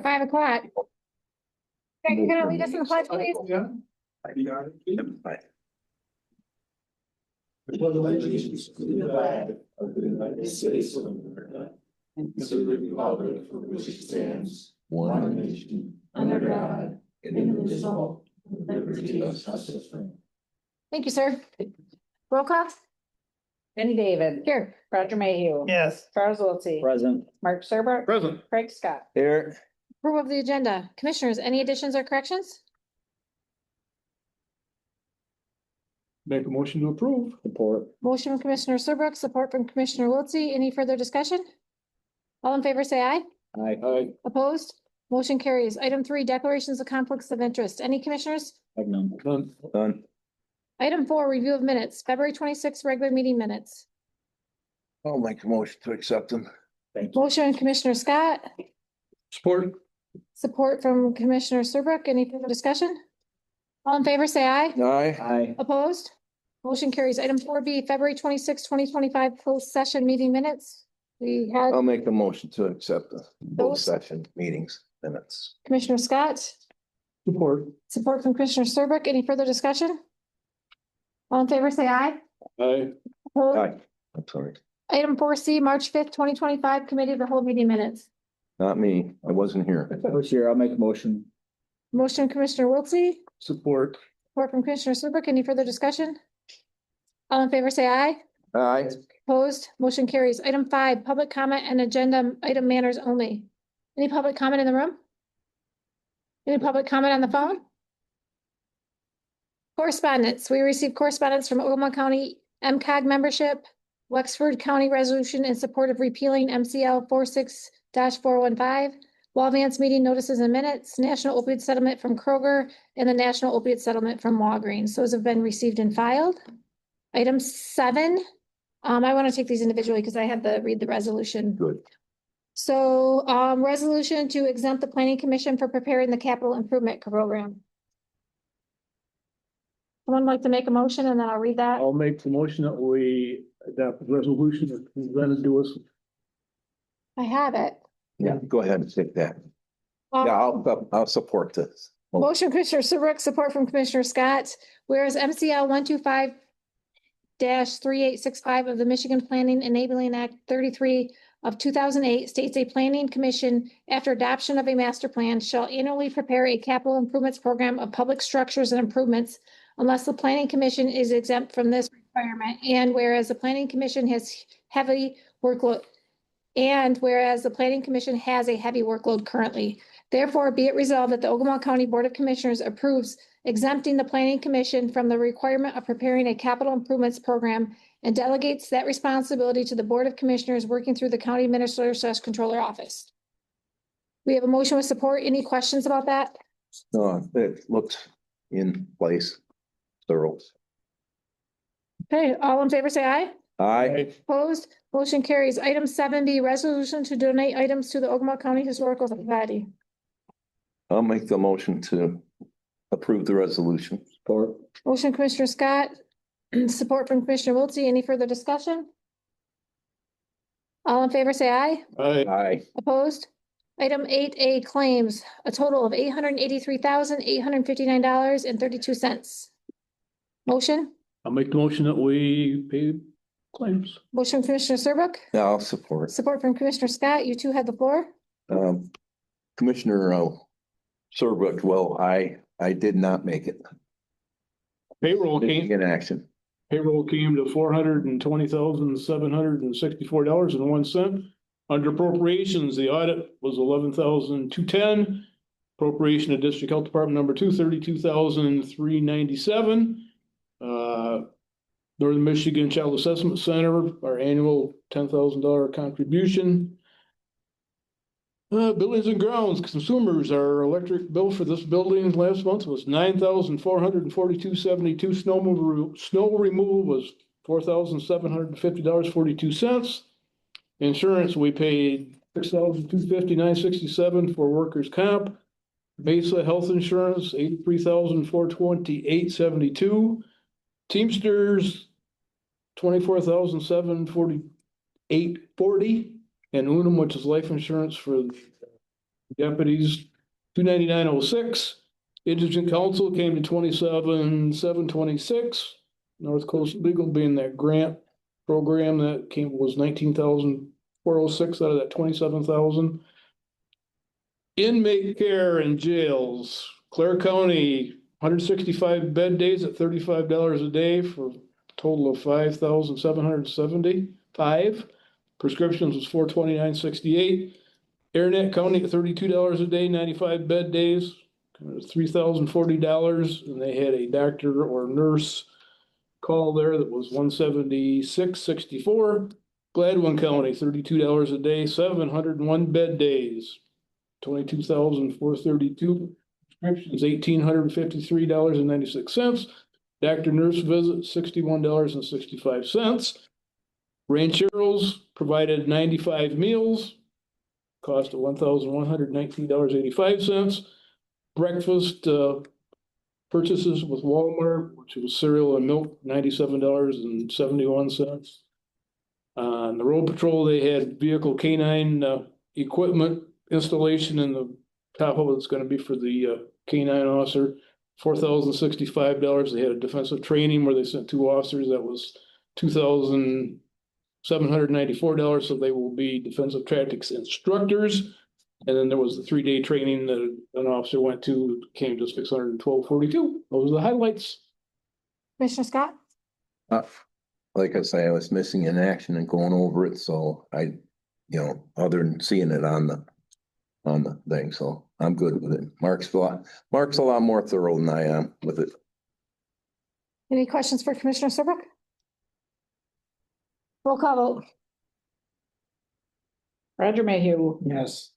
5 o'clock. Okay, you're gonna lead us in the pledge, please? With allegiance to the flag of the United States of America and to the republic for which it stands, one nation, under God, indivisible, with liberty and justice for all. Thank you, sir. Roll call? Benny David. Here. Roger Mayhew. Yes. Charles Wiltie. Present. Mark Serbrook. Present. Craig Scott. Here. Approval of the agenda. Commissioners, any additions or corrections? Make a motion to approve. Support. Motion from Commissioner Serbrook, support from Commissioner Wiltse. Any further discussion? All in favor, say aye. Aye. Opposed? Motion carries. Item 3, declarations of conflicts of interest. Any commissioners? Have none. Done. Item 4, review of minutes, February 26th, regular meeting minutes. I'll make a motion to accept them. Thank you. Motion from Commissioner Scott, Support. support from Commissioner Serbrook. Any further discussion? All in favor, say aye. Aye. Aye. Opposed? Motion carries. Item 4B, February 26th, 2025, closed session meeting minutes. We had I'll make a motion to accept the both session meetings minutes. Commissioner Scott, Support. support from Commissioner Serbrook. Any further discussion? All in favor, say aye. Aye. Opposed? Aye. I'm sorry, Item 4C, March 5th, 2025, committee of the whole meeting minutes. not me. I wasn't here. I was here. I'll make a motion. Motion Commissioner Wiltse, Support. support from Commissioner Serbrook. Any further discussion? All in favor, say aye. Aye. Opposed? Motion carries. Item 5, public comment and agenda item manners only. Any public comment in the room? Any public comment on the phone? Correspondence. We received correspondence from Ogemaw County MCOG membership, Wexford County resolution in support of repealing MCL 46-415, Walvance meeting notices and minutes, National Opiate Settlement from Kroger, and the National Opiate Settlement from Walgreens. Those have been received and filed. Item 7, I want to take these individually because I had to read the resolution. Good. So, resolution to exempt the planning commission for preparing the capital improvement program. Someone like to make a motion and then I'll read that. I'll make the motion that we adopt the resolution that presented to us. I have it. Yeah, go ahead and take that. Yeah, I'll support this. Motion Commissioner Serbrook, support from Commissioner Scott. Whereas MCL 125-3865 of the Michigan Planning Enabling Act 33 of 2008 states a planning commission, after adoption of a master plan, shall annually prepare a capital improvements program of public structures and improvements unless the planning commission is exempt from this requirement. And whereas the planning commission has heavy workload, and whereas the planning commission has a heavy workload currently, therefore be it resolved that the Ogemaw County Board of Commissioners approves exempting the planning commission from the requirement of preparing a capital improvements program and delegates that responsibility to the Board of Commissioners working through the county administrator/controller office. We have a motion with support. Any questions about that? No, it looks in place. Thorough. Okay, all in favor, say aye. Aye. Opposed? Motion carries. Item 7B, resolution to donate items to the Ogemaw County Historical Society. I'll make the motion to approve the resolution. Support. Motion Commissioner Scott, support from Commissioner Wiltse. Any further discussion? All in favor, say aye. Aye. Aye. Opposed? Item 8A, claims, a total of $883,859.32. Motion? I'll make the motion that we pay claims. Motion Commissioner Serbrook, Yeah, I'll support. support from Commissioner Scott. You two have the floor. Commissioner Serbrook, well, I did not make it. Payroll Didn't came get action. to $420,764.01. Under appropriations, the audit was $11,210. Appropriation of District Health Department number 2, $32,397. Northern Michigan Child Assessment Center, our annual $10,000 contribution. Buildings and grounds, consumers, our electric bill for this building last month was $9,442.72. Snow removal was $4,750.42. Insurance, we paid $6,259.67 for workers' comp. Mesa Health Insurance, $83,428.72. Teamsters, $24,748.40, and Unum, which is life insurance for Deputies, 299.06. Indigent Council came to 27,726. North Coast Legal being that grant program that was 19,406 out of that 27,000. Inmate care in jails, Clare County, 165 bed days at $35 a day for a total of 5,775. Prescriptions was $429.68. Aranet County at $32 a day, 95 bed days, $3,040, and they had a doctor or nurse call there that was $176.64. Gladwin County, $32 a day, 701 bed days, $22,432. Prescriptions, $1,853.96. Doctor nurse visit, $61.65. Rancheros provided 95 meals, cost of $1,119.85. Breakfast purchases with Walmart, which was cereal and milk, $97.71. On the road patrol, they had vehicle canine equipment installation in the top of it's going to be for the canine officer, $4,065. They had a defensive training where they sent 2 officers. That was $2,794. So they will be defensive tactics instructors. And then there was the 3-day training that an officer went to, came to $612.42. Those are the highlights. Commissioner Scott? Like I say, I was missing in action and going over it, so other than seeing it on the thing, so I'm good with it. Mark's a lot more thorough than I am with it. Any questions for Commissioner Serbrook? Roll call vote. Roger Mayhew, Yes.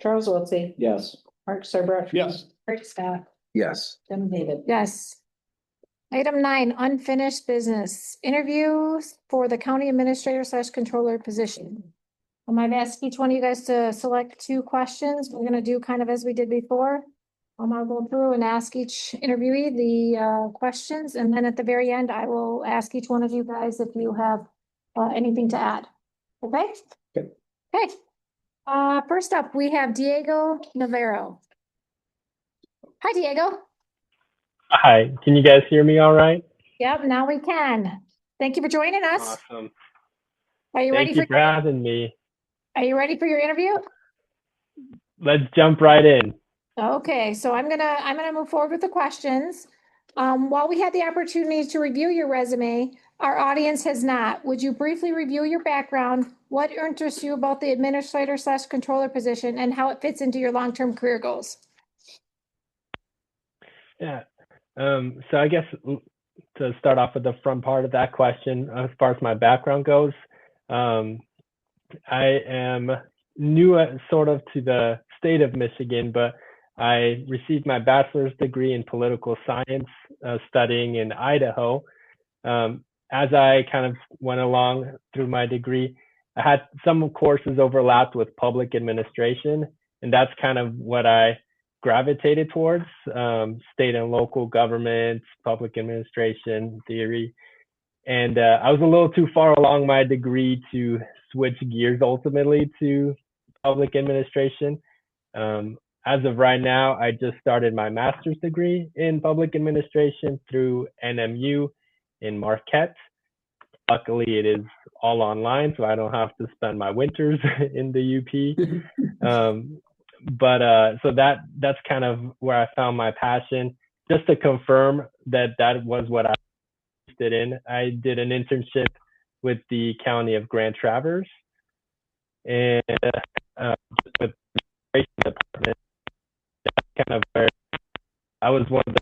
Charles Wiltie, Yes. Mark Serbrook. Yes. Craig Scott, Yes. Jenny David. Yes. Item 9, unfinished business. Interviews for the county administrator / controller position. I've asked each one of you guys to select 2 questions. We're gonna do kind of as we did before. I'll go through and ask each interviewee the questions, and then at the very end, I will ask each one of you guys if you have anything to add. Okay? Okay. Okay. First up, we have Diego Navarro. Hi, Diego. Hi, can you guys hear me all right? Yep, now we can. Thank you for joining us. Awesome. Are you ready Thank you for having me. Are you ready for your interview? Let's jump right in. Okay, so I'm gonna move forward with the questions. While we had the opportunity to review your resume, our audience has not. Would you briefly review your background, what interests you about the administrator / controller position, and how it fits into your long-term career goals? Yeah. So I guess to start off with the front part of that question, as far as my background goes, I am new sort of to the state of Michigan, but I received my bachelor's degree in political science studying in Idaho. As I kind of went along through my degree, I had some courses overlapped with public administration, and that's kind of what I gravitated towards, state and local government, public administration theory. And I was a little too far along my degree to switch gears ultimately to public administration. As of right now, I just started my master's degree in public administration through NMU in Marquette. Luckily, it is all online, so I don't have to spend my winters in the UP. So that's kind of where I found my passion. Just to confirm that was what I was interested in, I did an internship with the County of Grand Traverse, and with the department, that's kind of where I was one of the.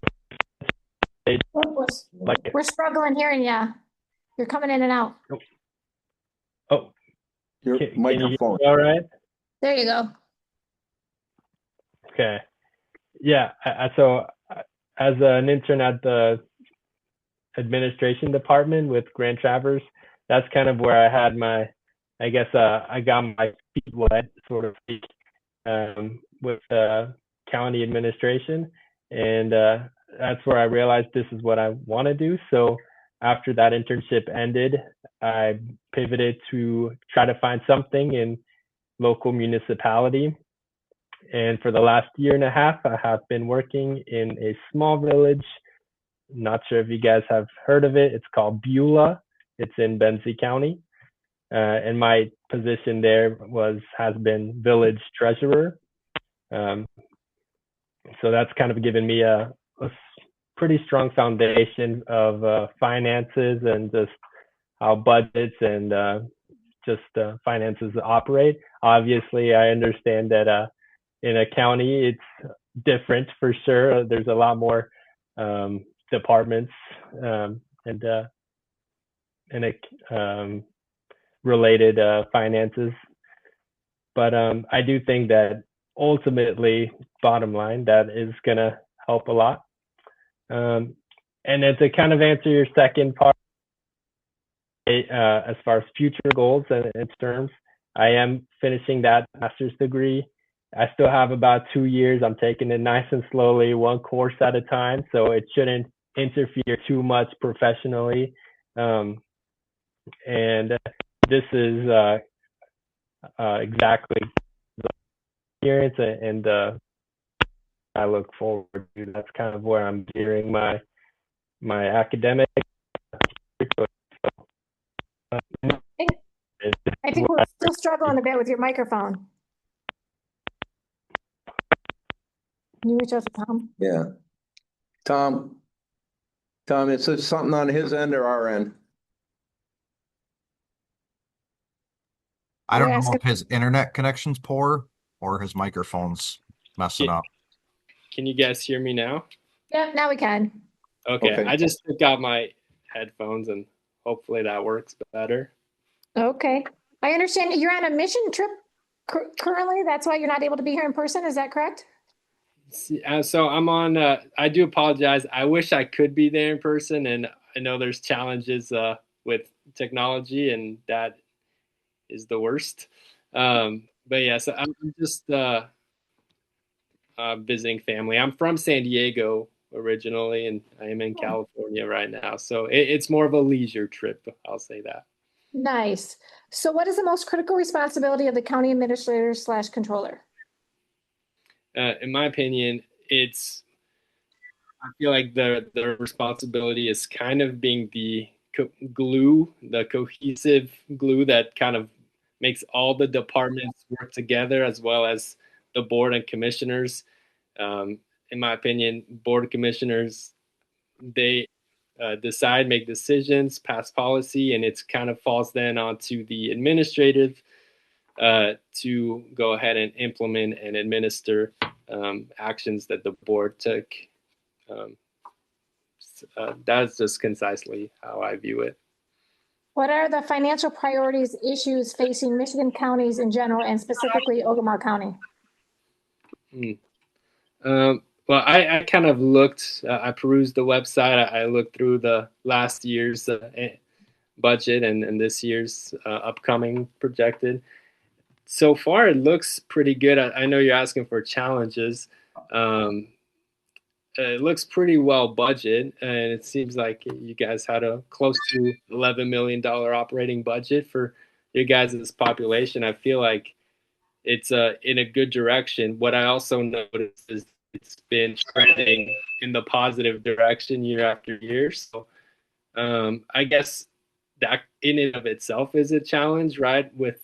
We're struggling hearing you. You're coming in and out. Oh, Your can microphone. you all right? There you go. Okay. Yeah. So as an intern at the administration department with Grand Traverse, that's kind of where I had my, I guess, I got my feet wet, sort of speak, with county administration. And that's where I realized this is what I want to do. So after that internship ended, I pivoted to try to find something in local municipality. And for the last year and a half, I have been working in a small village. Not sure if you guys have heard of it. It's called Beulah. It's in Benzie County. And my position there has been village treasurer. So that's kind of given me a pretty strong foundation of finances and just how budgets and finances operate. Obviously, I understand that in a county, it's different for sure. There's a lot more departments and related finances. But I do think that ultimately, bottom line, that is going to help a lot. And then to kind of answer your second part, as far as future goals and terms, I am finishing that master's degree. I still have about 2 years. I'm taking it nice and slowly, one course at a time, so it shouldn't interfere too much professionally. And this is exactly the experience, and I look forward to. That's kind of where I'm gearing my academic. I think we're still struggling a bit with your microphone. Can you reach out to Tom? Yeah. Tom, is this something on his end or our end? I don't know Ask if his internet connection's poor or his microphone's messing up. Can you guys hear me now? Yeah, now we can. Okay. I just took out my headphones and hopefully that works better. Okay. I understand you're on a mission trip currently. That's why you're not able to be here in person. Is that correct? So I'm on, I do apologize. I wish I could be there in person, and I know there's challenges with technology, and that is the worst. But yeah, so I'm just visiting family. I'm from San Diego originally, and I am in California right now. So it's more of a leisure trip, I'll say that. Nice. So what is the most critical responsibility of the county administrator / controller? In my opinion, I feel like the responsibility is kind of being the glue, the cohesive glue that kind of makes all the departments work together, as well as the board and commissioners. In my opinion, board of commissioners, they decide, make decisions, pass policy, and it's kind of falls then onto the administrative to go ahead and implement and administer actions that the board took. That's just concisely how I view it. What are the financial priorities issues facing Michigan counties in general and specifically Ogemaw County? Well, I kind of looked, I perused the website. I looked through the last year's budget and this year's upcoming projected. So far, it looks pretty good. I know you're asking for challenges. It looks pretty well budget, and it seems like you guys had a close to $11 million operating budget for your guys' population. I feel like it's in a good direction. What I also noticed is it's been trending in the positive direction year after year. So I guess that in and of itself is a challenge, right? With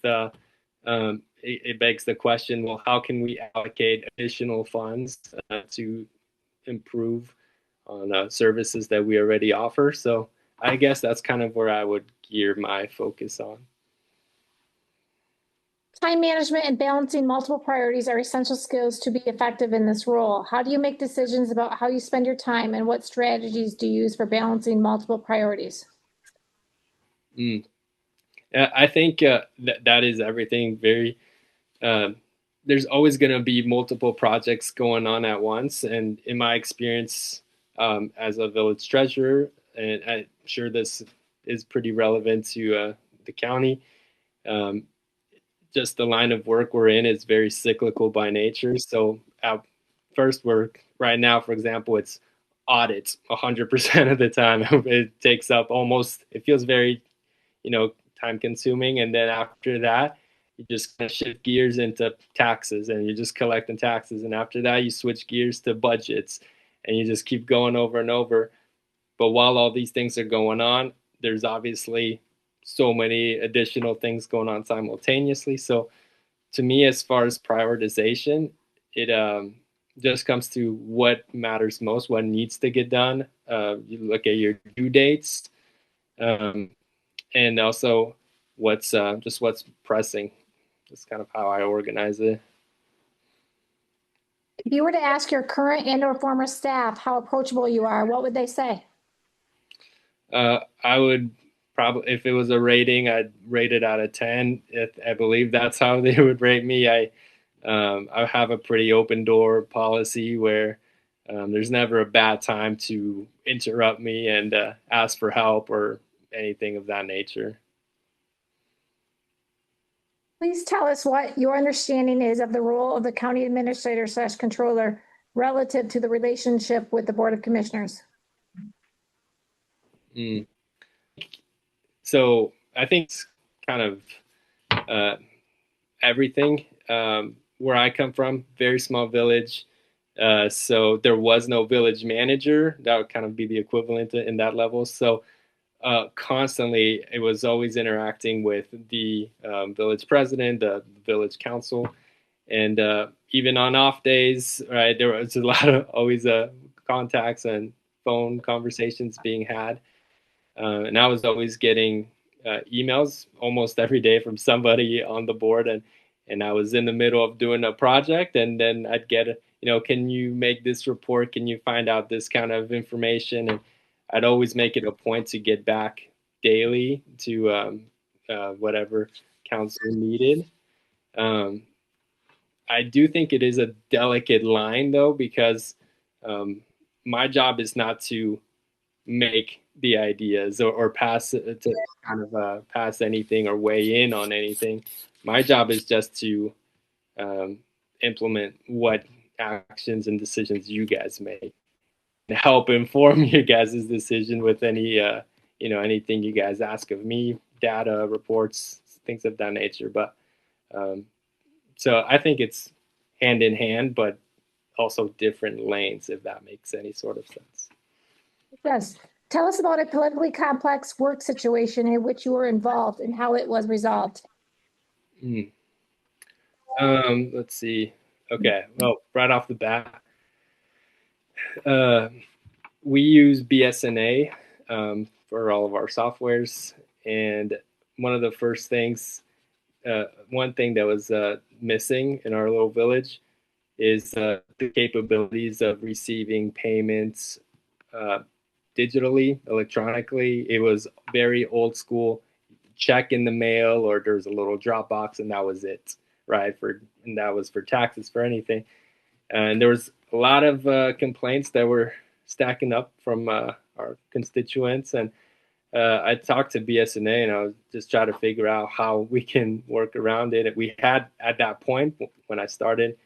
it begs the question, well, how can we allocate additional funds to improve on services that we already offer? So I guess that's kind of where I would gear my focus on. Time management and balancing multiple priorities are essential skills to be effective in this role. How do you make decisions about how you spend your time, and what strategies do you use for balancing multiple priorities? I think that is everything. Very there's always going to be multiple projects going on at once, and in my experience as a village treasurer, and I'm sure this is pretty relevant to the county, just the line of work we're in is very cyclical by nature. So our first work right now, for example, it's audits 100% of the time. It takes up almost, it feels very, time consuming. And then after that, you just kind of shift gears into taxes, and you're just collecting taxes. And after that, you switch gears to budgets, and you just keep going over and over. But while all these things are going on, there's obviously so many additional things going on simultaneously. So to me, as far as prioritization, it just comes to what matters most, what needs to get done. You look at your due dates, and also what's pressing. That's kind of how I organize it. If you were to ask your current and or former staff how approachable you are, what would they say? I would probably, if it was a rating, I'd rate it out of 10. I believe that's how they would rate me. I have a pretty open door policy where there's never a bad time to interrupt me and ask for help or anything of that nature. Please tell us what your understanding is of the role of the county administrator / controller relative to the relationship with the Board of Commissioners. So I think it's kind of everything. Where I come from, very small village. So there was no village manager. That would kind of be the equivalent in that level. So constantly, it was always interacting with the village president, the village council, and even on off days, right, there was a lot of always contacts and phone conversations being had. And I was always getting emails almost every day from somebody on the board, and I was in the middle of doing a project, and then I'd get, can you make this report? Can you find out this kind of information? And I'd always make it a point to get back daily to whatever council needed. I do think it is a delicate line, though, because my job is not to make the ideas or pass to kind of pass anything or weigh in on anything. My job is just to implement what actions and decisions you guys make and help inform your guys' decision with any anything you guys ask of me, data, reports, things of that nature. But so I think it's hand in hand, but also different lanes, if that makes any sort of sense. Yes. Tell us about a politically complex work situation in which you were involved and how it was resolved. Let's see. Okay. Well, right off the bat, we use BSNA for all of our softwares. And one of the first things, one thing that was missing in our little village is the capabilities of receiving payments digitally, electronically. It was very old school, check in the mail, or there's a little drop box, and that was it, right? And that was for taxes, for anything. And there was a lot of complaints that were stacking up from our constituents. And I talked to BSNA, and I was just trying to figure out how we can work around it. We had, at that point, when I started,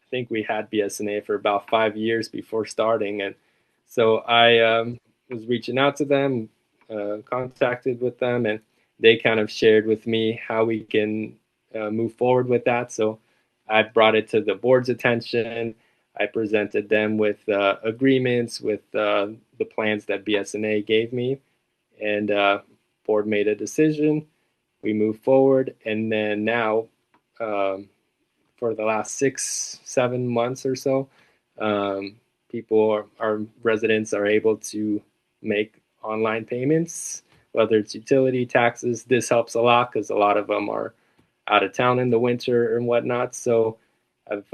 I think we had BSNA for about 5 years before starting. And so I was reaching out to them, contacted with them, and they kind of shared with me how we can move forward with that. So I brought it to the board's attention. I presented them with agreements with the plans that BSNA gave me, and board made a decision. We moved forward, and then now, for the last 6-7 months or so, our residents are able to make online payments, whether it's utility, taxes. This helps a lot because a lot of them are out of town in the winter and whatnot. So I've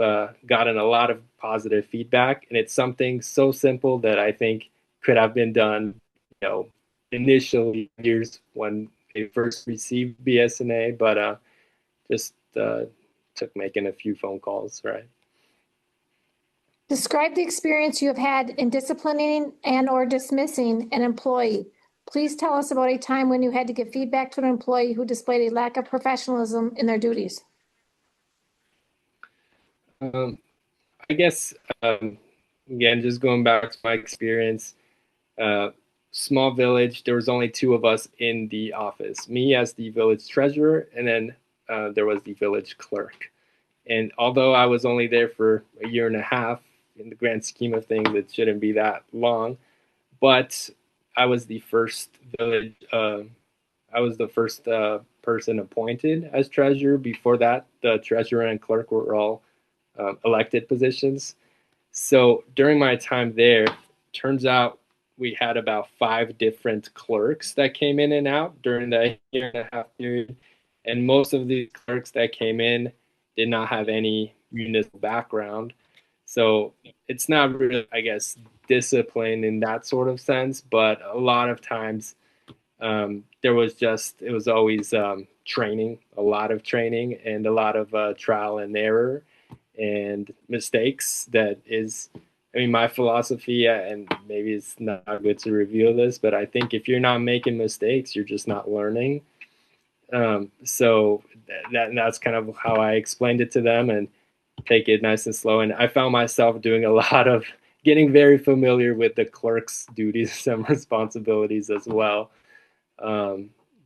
gotten a lot of positive feedback, and it's something so simple that I think could have been done, initially years when they first received BSNA, but just took making a few phone calls, right? Describe the experience you have had in disciplining and or dismissing an employee. Please tell us about a time when you had to give feedback to an employee who displayed a lack of professionalism in their duties. I guess, again, just going back to my experience, small village, there was only 2 of us in the office, me as the village treasurer, and then there was the village clerk. And although I was only there for a year and a half, in the grand scheme of things, it shouldn't be that long. But I was the first village. I was the first person appointed as treasurer. Before that, the treasurer and clerk were all elected positions. So during my time there, turns out we had about 5 different clerks that came in and out during the year and a half period. And most of the clerks that came in did not have any municipal background. So it's not really, I guess, discipline in that sort of sense, but a lot of times it was always training, a lot of training and a lot of trial and error and mistakes. That is, I mean, my philosophy, and maybe it's not good to reveal this, but I think if you're not making mistakes, you're just not learning. So that's kind of how I explained it to them, and take it nice and slow. And I found myself doing a lot of getting very familiar with the clerk's duties and responsibilities as well.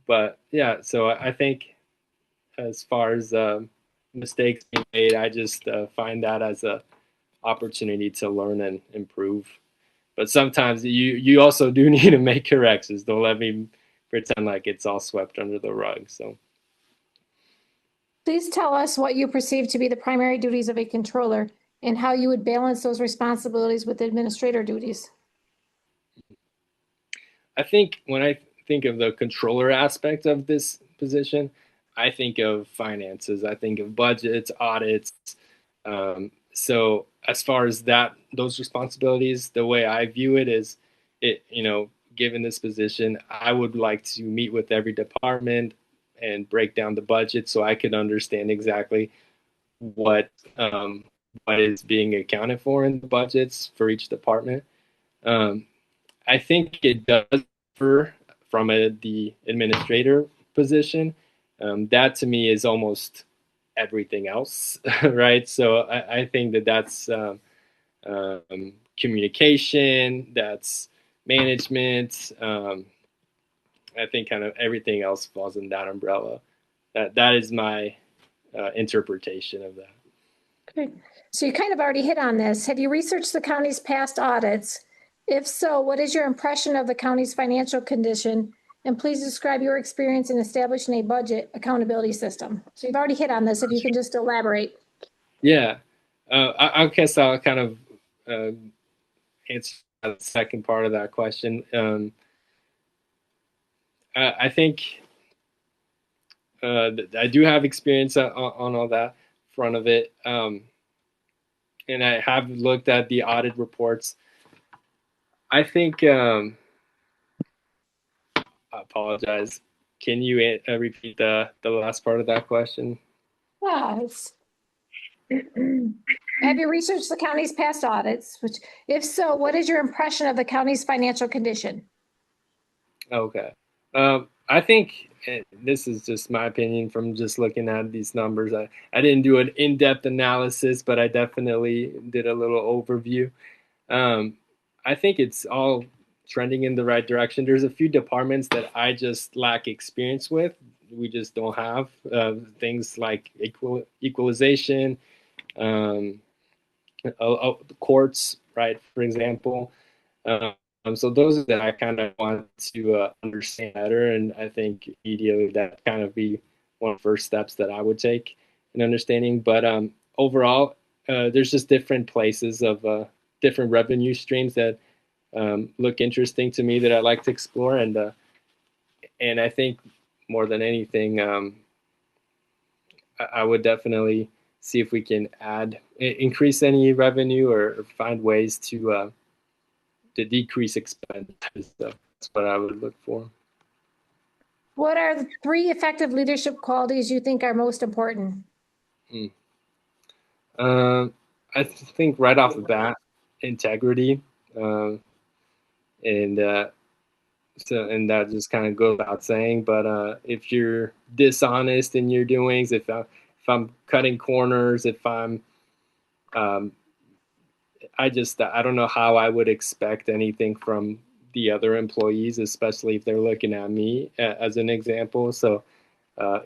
But yeah, so I think as far as mistakes being made, I just find that as a opportunity to learn and improve. But sometimes you also do need to make corrections. Don't let me pretend like it's all swept under the rug. So Please tell us what you perceive to be the primary duties of a controller and how you would balance those responsibilities with administrator duties. I think when I think of the controller aspect of this position, I think of finances. I think of budgets, audits. So as far as those responsibilities, the way I view it is, given this position, I would like to meet with every department and break down the budget so I could understand exactly what what is being accounted for in the budgets for each department. Um, I think it does differ from the administrator position. That to me is almost everything else, right? So I think that's communication, that's management. I think kind of everything else falls in that umbrella. That is my interpretation of that. Okay, so you kind of already hit on this. Have you researched the county's past audits? If so, what is your impression of the county's financial condition? And please describe your experience in establishing a budget accountability system. So you've already hit on this, if you can just elaborate. Yeah, I guess I'll kind of answer the second part of that question. I think I do have experience on all that front of it. And I have looked at the audit reports. I think, I apologize. Can you repeat the last part of that question? Yes. Have you researched the county's past audits? Which, if so, what is your impression of the county's financial condition? Okay. I think this is just my opinion from just looking at these numbers. I didn't do an in-depth analysis, but I definitely did a little overview. I think it's all trending in the right direction. There's a few departments that I just lack experience with. We just don't have things like equalization, courts, right? For example. So those that I kind of want to understand better, and I think immediately that kind of be one of the first steps that I would take in understanding. But overall, there's just different places of different revenue streams that look interesting to me that I like to explore, and I think more than anything, I would definitely see if we can increase any revenue or find ways to decrease expenses. So that's what I would look for. What are the 3 effective leadership qualities you think are most important? I think right off the bat, integrity, and and that just kind of goes without saying. But if you're dishonest in your doings, if I'm cutting corners, if I'm I don't know how I would expect anything from the other employees, especially if they're looking at me as an example. So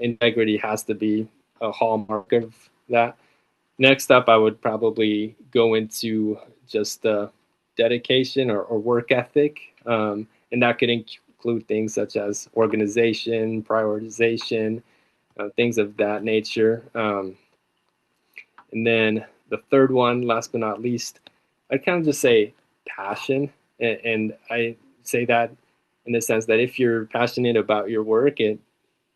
integrity has to be a hallmark of that. Next up, I would probably go into just dedication or work ethic, and that could include things such as organization, prioritization, things of that nature. And then the third one, last but not least, I'd kind of just say passion. And I say that in the sense that if you're passionate about your work and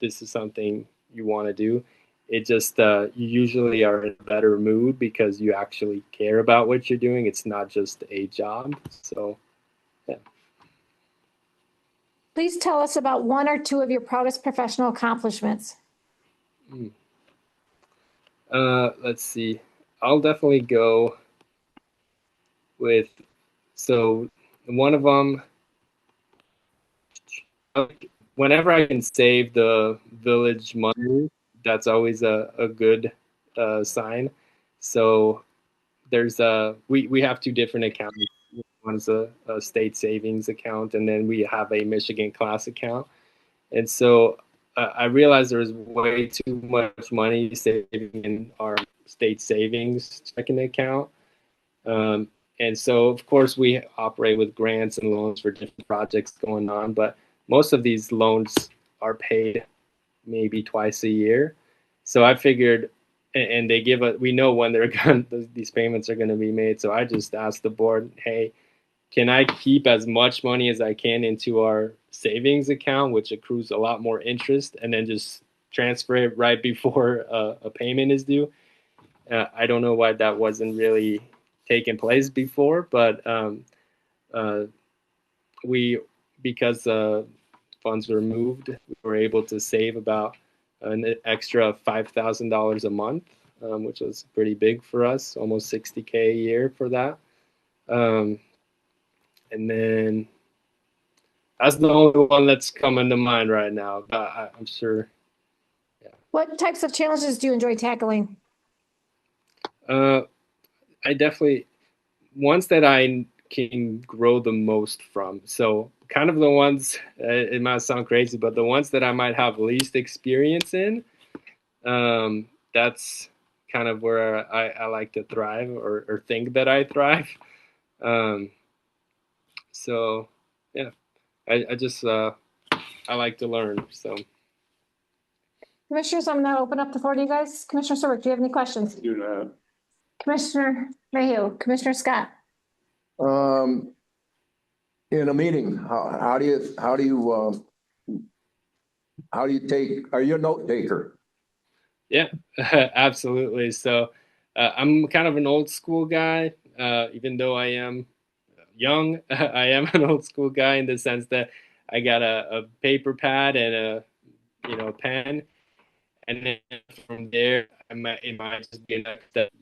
this is something you want to do, it just you usually are in a better mood because you actually care about what you're doing. It's not just a job. So, yeah. Please tell us about one or two of your proudest professional accomplishments. Let's see. I'll definitely go with, so one of them, whenever I can save the village money, that's always a good sign. So there's we have two different accounts. One's a state savings account, and then we have a Michigan class account. And so I realized there was way too much money saving in our state savings checking account. And so, of course, we operate with grants and loans for different projects going on, but most of these loans are paid maybe twice a year. So I figured, and they give us, we know when they're going, these payments are going to be made. So I just asked the board, hey, can I keep as much money as I can into our savings account, which accrues a lot more interest, and then just transfer it right before a payment is due? I don't know why that wasn't really taken place before, but we, because funds were moved, we were able to save about an extra $5,000 a month, which was pretty big for us, almost $60K a year for that. And then that's the only one that's coming to mind right now, but I'm sure. Yeah. What types of challenges do you enjoy tackling? I definitely, ones that I can grow the most from. So kind of the ones, it might sound crazy, but the ones that I might have least experience in, that's kind of where I like to thrive or think that I thrive. So yeah, I just, I like to learn, so. Commissioners, I'm going to open up the floor to you guys. Commissioner Serbrook, do you have any questions? Do not. Commissioner Mayhew, Commissioner Scott. In a meeting, how do you take, are you a note taker? Yeah, absolutely. So I'm kind of an old school guy, even though I am young. I am an old school guy in the sense that I got a paper pad and a pen, and then from there, it might just be enough that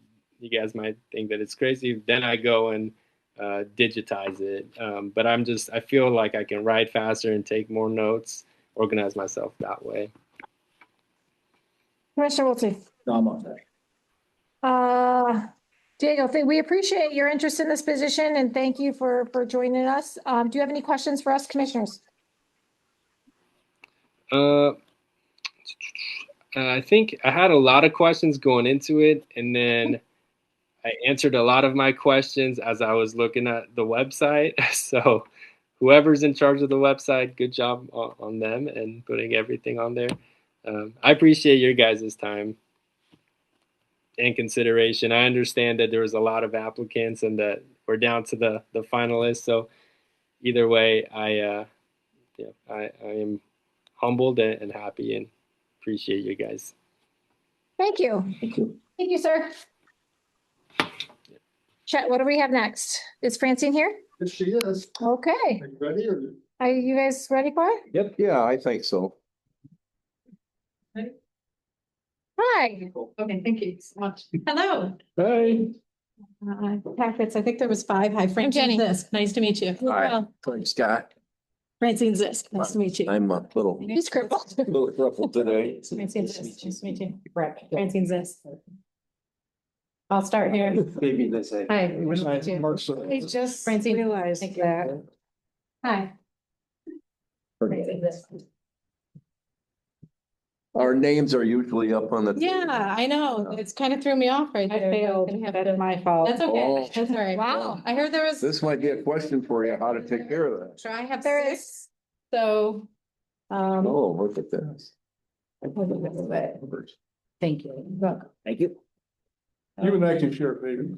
you guys might think that it's crazy. Then I go and digitize it. But I feel like I can write faster and take more notes, organize myself that way. Commissioner Wiltie. No, I'm on that. Diego, we appreciate your interest in this position and thank you for joining us. Do you have any questions for us, commissioners? I think I had a lot of questions going into it, and then I answered a lot of my questions as I was looking at the website. So whoever's in charge of the website, good job on them and putting everything on there. I appreciate your guys' time and consideration. I understand that there was a lot of applicants and that we're down to the finalists. So either way, I am humbled and happy and appreciate you guys. Thank you. Thank you. Thank you, sir. Chet, what do we have next? Is Francine here? Yes, she is. Okay. Are you ready or? Are you guys ready for it? Yep. Yeah, I think so. Hi. Okay, thank you so much. Hello. Hey. Packets, I think there was 5. Hi, Jenny. Francine Zisk. Nice to meet you. Hi, thanks, Scott. Francine Zisk. Nice to meet you. I'm a little You scribbled. ruffled today. Francine Zisk. Nice to meet you. Brett. Francine Zisk. I'll start here. Maybe they say. Hi. nice to meet you. I just Francine. realized Thank you. that. Hi. Francine Zisk. Our names are usually up on the. Yeah, I know. It's kind of threw me off right I there. failed. Gonna have That's to- my fault. That's okay. Oh. That's all right. Wow. I heard there was, This might be a question for you, how to take care of that. sure, I have There 6. So, Oh, look at this. Thank you. Thank you. You and I can share, maybe.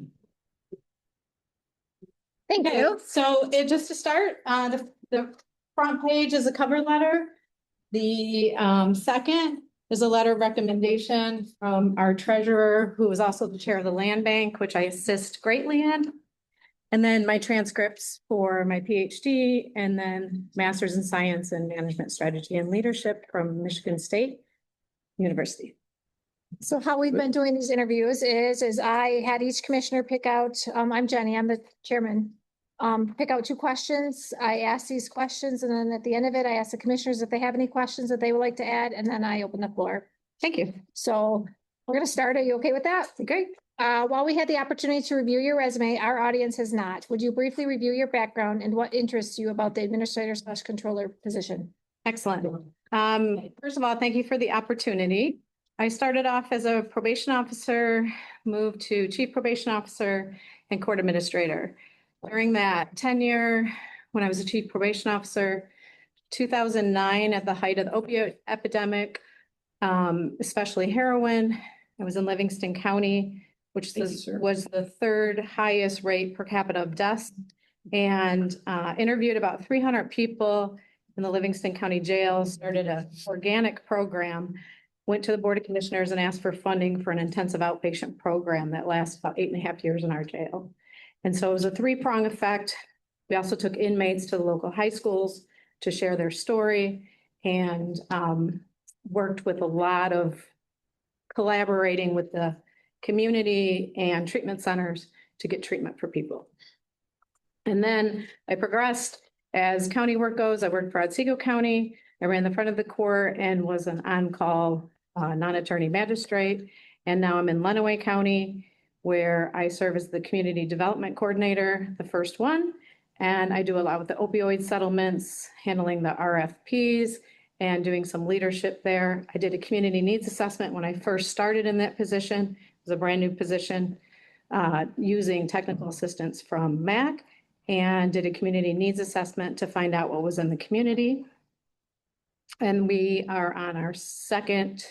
Thank okay, you. so it, just to start, the front page is a cover letter. The second is a letter of recommendation from our treasurer, who is also the chair of the land bank, which I assist greatly in. And then my transcripts for my PhD, and then master's in science and management strategy and leadership from Michigan State University. So how we've been doing these interviews is I had each commissioner pick out, I'm Jenny, I'm the chairman. Pick out 2 questions. I ask these questions, and then at the end of it, I ask the commissioners if they have any questions that they would like to add, and then I open the floor. Thank you. So we're gonna start. Are you okay with that? Great. While we had the opportunity to review your resume, our audience has not. Would you briefly review your background and what interests you about the administrator/controller position? Excellent. First of all, thank you for the opportunity. I started off as a probation officer, moved to chief probation officer and court administrator. During that tenure, when I was a chief probation officer, 2009, at the height of the opioid epidemic, especially heroin, I was in Livingston County, which was the 3rd highest rate per capita of deaths, and interviewed about 300 people in the Livingston County Jail, started an organic program, went to the Board of Commissioners and asked for funding for an intensive outpatient program that lasts about 8.5 years in our jail. And so it was a 3-prong effect. We also took inmates to the local high schools to share their story, and worked with a lot of collaborating with the community and treatment centers to get treatment for people. And then I progressed as county work goes. I worked for Otsego County. I ran the front of the court and was an on-call non-attorney magistrate. And now I'm in Lenawee County, where I serve as the community development coordinator, the first one. And I do a lot with the opioid settlements, handling the RFPs, and doing some leadership there. I did a community needs assessment when I first started in that position. It was a brand new position, using technical assistance from MAC, and did a community needs assessment to find out what was in the community. And we are on our 2nd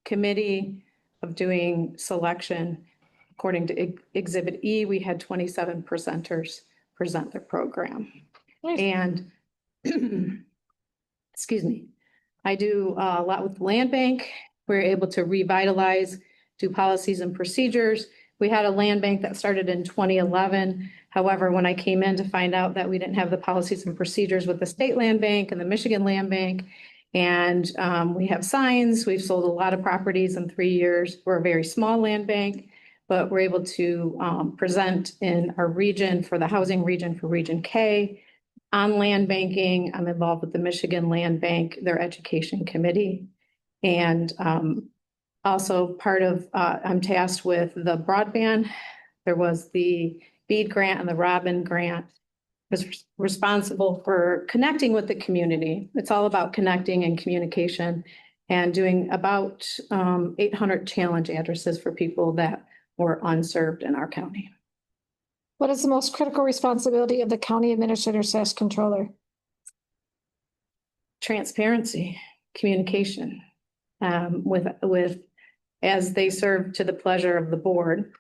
committee of doing selection. According to Exhibit E, we had 27 presenters present their program. And excuse me, I do a lot with the land bank. We're able to revitalize, do policies and procedures. We had a land bank that started in 2011. However, when I came in to find out that we didn't have the policies and procedures with the state land bank and the Michigan land bank, and we have signs, we've sold a lot of properties in 3 years. We're a very small land bank, but we're able to present in our region for the housing region for Region K. On land banking, I'm involved with the Michigan Land Bank, their education committee. And also part of, I'm tasked with the broadband. There was the BEAD grant and the Robin grant. Was responsible for connecting with the community. It's all about connecting and communication, and doing about 800 challenge addresses for people that were unserved in our county. What is the most critical responsibility of the county administrator/controller? Transparency, communication, with as they serve to the pleasure of the board.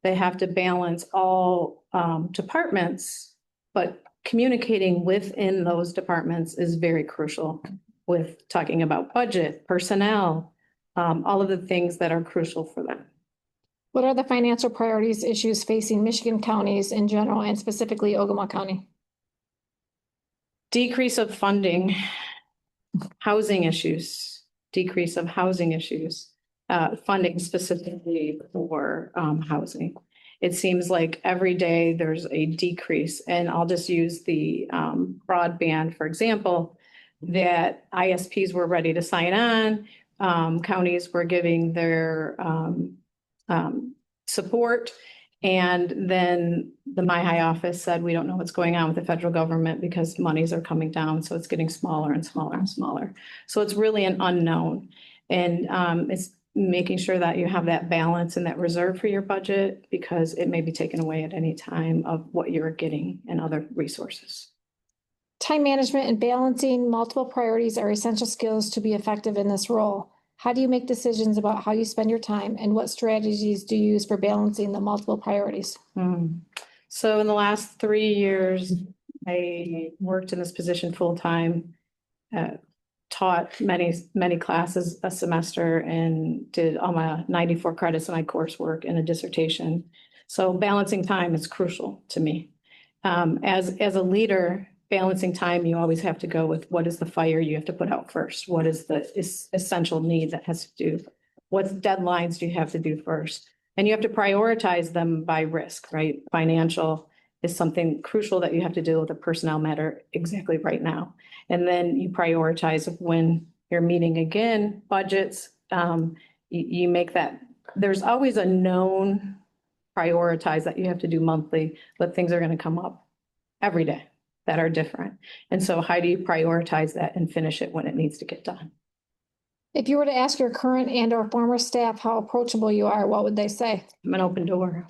They have to balance all departments, but communicating within those departments is very crucial, with talking about budget, personnel, all of the things that are crucial for them. What are the financial priorities issues facing Michigan counties in general and specifically Ogemaw County? Decrease of funding, housing issues, decrease of housing issues, funding specifically for housing. It seems like every day there's a decrease, and I'll just use the broadband, for example, that ISPs were ready to sign on. Counties were giving their support. And then the MyHigh office said, we don't know what's going on with the federal government because monies are coming down. So it's getting smaller and smaller and smaller. So it's really an unknown. And it's making sure that you have that balance and that reserve for your budget because it may be taken away at any time of what you're getting and other resources. Time management and balancing multiple priorities are essential skills to be effective in this role. How do you make decisions about how you spend your time and what strategies do you use for balancing the multiple priorities? So in the last 3 years, I worked in this position full-time, taught many classes a semester and did all my 94 credits of my coursework and a dissertation. So balancing time is crucial to me. As a leader, balancing time, you always have to go with what is the fire you have to put out first? What is the essential need that has to do? What deadlines do you have to do first? And you have to prioritize them by risk, right? Financial is something crucial that you have to deal with a personnel matter exactly right now. And then you prioritize when you're meeting again, budgets, you make that, there's always a known prioritize that you have to do monthly, but things are going to come up every day that are different. And so how do you prioritize that and finish it when it needs to get done? If you were to ask your current and or former staff how approachable you are, what would they say? I'm an open door.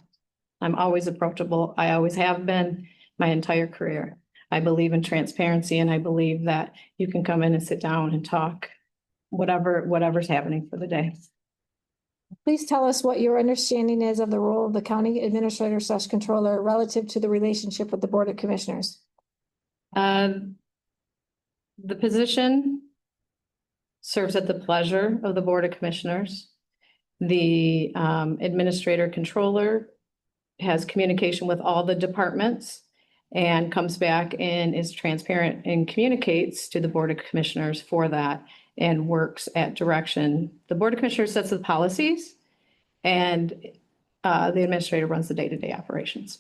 I'm always approachable. I always have been my entire career. I believe in transparency and I believe that you can come in and sit down and talk whatever's happening for the day. Please tell us what your understanding is of the role of the county administrator/controller relative to the relationship with the Board of Commissioners. The position serves at the pleasure of the Board of Commissioners. The administrator controller has communication with all the departments and comes back and is transparent and communicates to the Board of Commissioners for that and works at direction. The Board of Commissioners sets the policies and the administrator runs the day-to-day operations.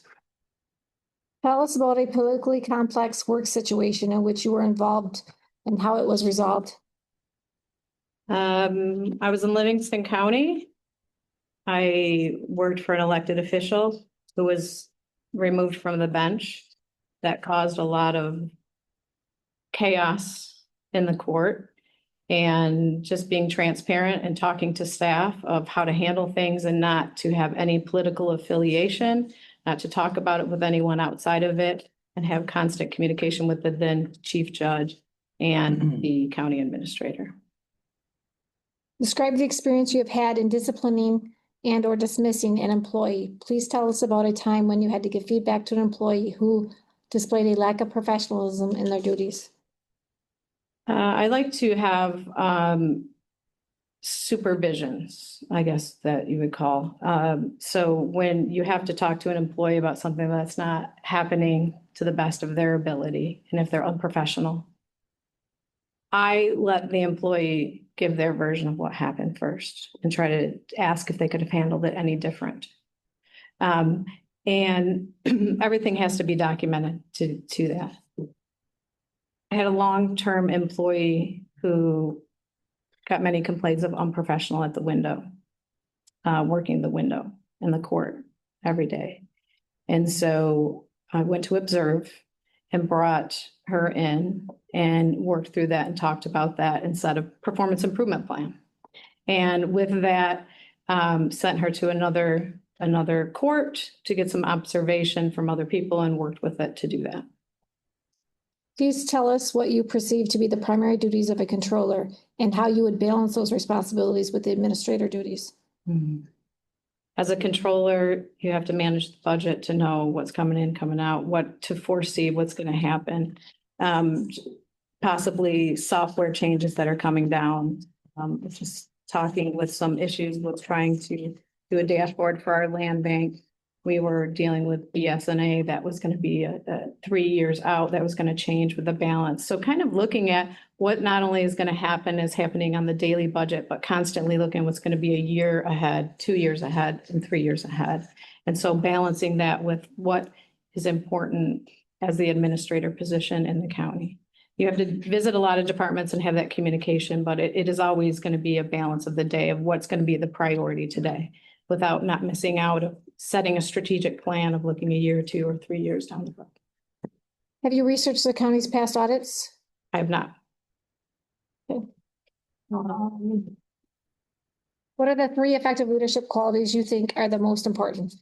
Tell us about a politically complex work situation in which you were involved and how it was resolved. I was in Livingston County. I worked for an elected official who was removed from the bench. That caused a lot of chaos in the court. And just being transparent and talking to staff of how to handle things and not to have any political affiliation, not to talk about it with anyone outside of it, and have constant communication with the then chief judge and the county administrator. Describe the experience you have had in disciplining and or dismissing an employee. Please tell us about a time when you had to give feedback to an employee who displayed a lack of professionalism in their duties. I like to have supervisions, I guess that you would call. So when you have to talk to an employee about something that's not happening to the best of their ability, and if they're unprofessional, I let the employee give their version of what happened first and try to ask if they could have handled it any different. And everything has to be documented to that. I had a long-term employee who got many complaints of unprofessional at the window, working the window in the court every day. And so I went to observe and brought her in and worked through that and talked about that and set a performance improvement plan. And with that, sent her to another court to get some observation from other people and worked with it to do that. Please tell us what you perceive to be the primary duties of a controller and how you would balance those responsibilities with the administrator duties. As a controller, you have to manage the budget to know what's coming in, coming out, what to foresee, what's going to happen. Possibly software changes that are coming down. Just talking with some issues with trying to do a dashboard for our land bank. We were dealing with BSNA that was going to be a 3 years out, that was going to change with the balance. So kind of looking at what not only is going to happen is happening on the daily budget, but constantly looking what's going to be a year ahead, 2 years ahead, and 3 years ahead. And so balancing that with what is important as the administrator position in the county. You have to visit a lot of departments and have that communication, but it is always going to be a balance of the day of what's going to be the priority today without not missing out of setting a strategic plan of looking a year, 2 or 3 years down the road. Have you researched the county's past audits? I have not. Okay. What are the 3 effective leadership qualities you think are the most important?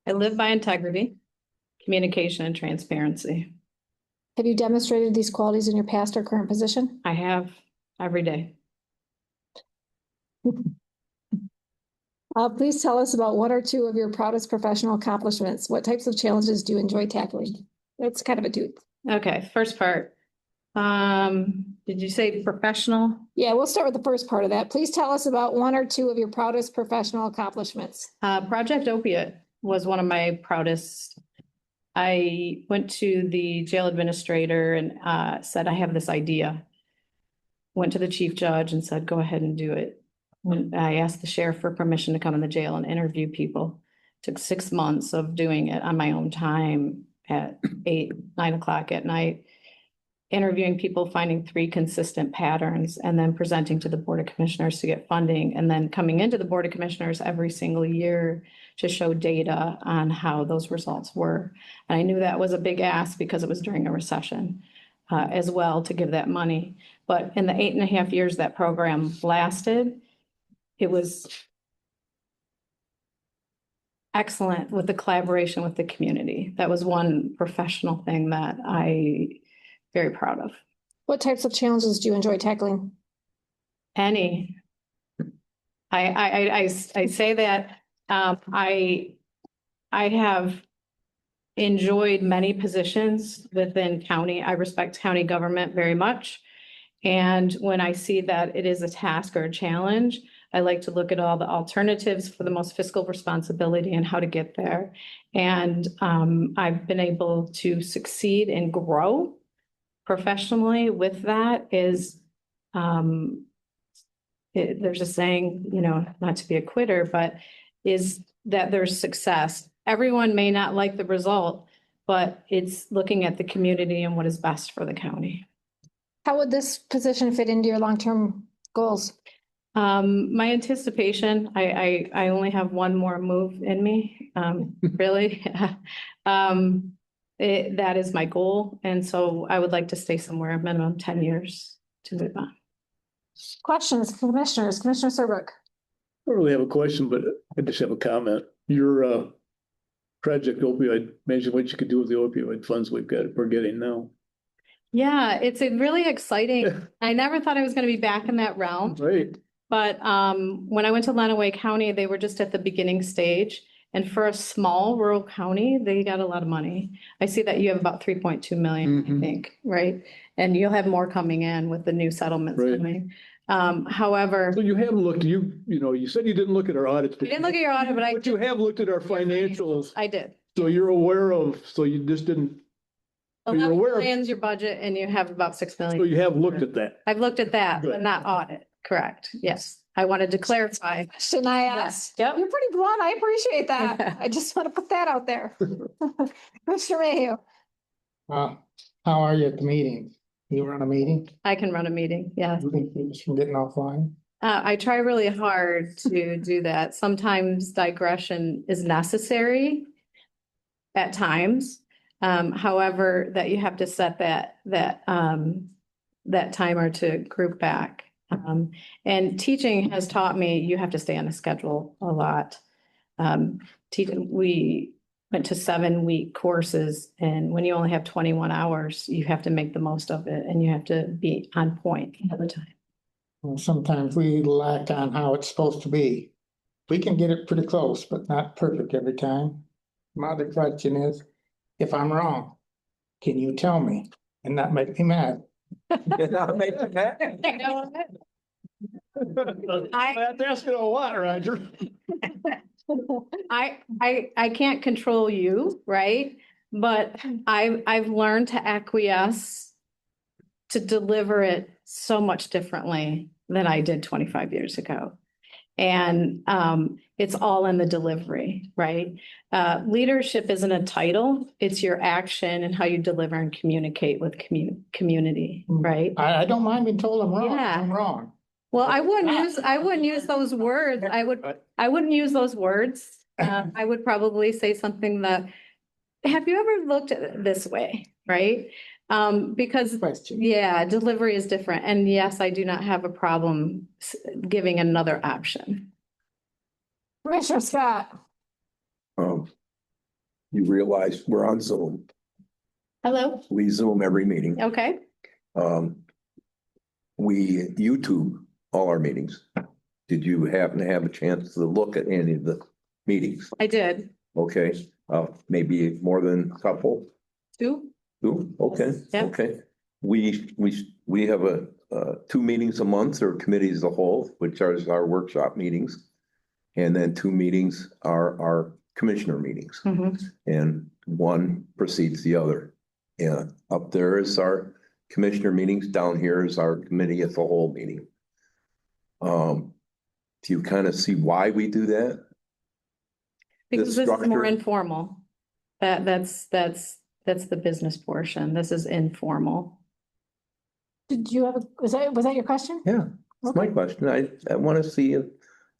I live by integrity, communication, and transparency. Have you demonstrated these qualities in your past or current position? I have every day. Please tell us about 1 or 2 of your proudest professional accomplishments. What types of challenges do you enjoy tackling? It's kind of a dude. Okay, first part. Did you say professional? Yeah, we'll start with the first part of that. Please tell us about 1 or 2 of your proudest professional accomplishments. Project Opiate was one of my proudest. I went to the jail administrator and said, I have this idea. Went to the chief judge and said, go ahead and do it. When I asked the sheriff for permission to come in the jail and interview people. Took 6 months of doing it on my own time at 8, 9 o'clock at night. Interviewing people, finding 3 consistent patterns, and then presenting to the Board of Commissioners to get funding, and then coming into the Board of Commissioners every single year to show data on how those results were. And I knew that was a big ask because it was during a recession as well to give that money. But in the 8.5 years that program lasted, it was excellent with the collaboration with the community. That was one professional thing that I very proud of. What types of challenges do you enjoy tackling? Any. I say that I have enjoyed many positions within county. I respect county government very much. And when I see that it is a task or a challenge, I like to look at all the alternatives for the most fiscal responsibility and how to get there. And I've been able to succeed and grow professionally with that. Is there's a saying, you know, not to be a quitter, but is that there's success. Everyone may not like the result, but it's looking at the community and what is best for the county. How would this position fit into your long-term goals? My anticipation, I only have one more move in me, really. That is my goal. And so I would like to stay somewhere a minimum 10 years to move on. Questions, commissioners, Commissioner Serbrook. I don't really have a question, but I just have a comment. Your project opioid, imagine what you could do with the opioid funds we're getting now. Yeah, it's a really exciting. I never thought I was going to be back in that realm. Right. But when I went to Lenawee County, they were just at the beginning stage. And for a small rural county, they got a lot of money. I see that you have about 3.2 million, I think, right? And you'll have more coming in with the new settlements coming. However, So you haven't looked, you know, you said you didn't look at our audits. I didn't look at your audit, but But you have looked at our financials. I did. So you're aware of, so you just didn't, you're 11 aware of, million's your budget and you have about 6 so million. you have looked at that. I've looked at that, but Good. not audit. Correct. Yes. I wanted to clarify. Question I asked. Yep. You're pretty blunt. I appreciate that. I just want to put that out there. Commissioner Mayhew. How are you at the meeting? You run a meeting? I can run a meeting. Yes. You think you from getting offline? I try really hard to do that. Sometimes digression is necessary at times. However, that you have to set that timer to group back. And teaching has taught me you have to stay on a schedule a lot. We went to 7-week courses, and when you only have 21 hours, you have to make the most of it and you have to be on point all the time. Well, sometimes we lack on how it's supposed to be. We can get it pretty close, but not perfect every time. My other question is, if I'm wrong, can you tell me and not make me mad? Not make me mad. You know what? That's asking a lot, Roger. I can't control you, right? But I've learned to acquiesce to deliver it so much differently than I did 25 years ago. And it's all in the delivery, right? Leadership isn't a title, it's your action and how you deliver and communicate with community, right? I don't mind being told I'm wrong. Yeah. I'm wrong. Well, I wouldn't use those words. I wouldn't use those words. I would probably say something that, have you ever looked at it this way, right? Because Question. yeah, delivery is different. And yes, I do not have a problem giving another option. Commissioner Scott. You realize we're on Zoom. Hello. We Zoom every meeting. Okay. We YouTube all our meetings. Did you happen to have a chance to look at any of the meetings? I did. Okay, maybe more than a couple? Two. Two, okay, Yeah. okay. We have two meetings a month, or committees as a whole, which are our workshop meetings. And then two meetings are our commissioner meetings. And one precedes the other. Yeah, up there is our commissioner meetings, down here is our committee as a whole meeting. Do you kind of see why we do that? Because this is more structure? informal. That's the business portion. This is informal. Did you have, was that your question? Yeah, that's my question. I want to see if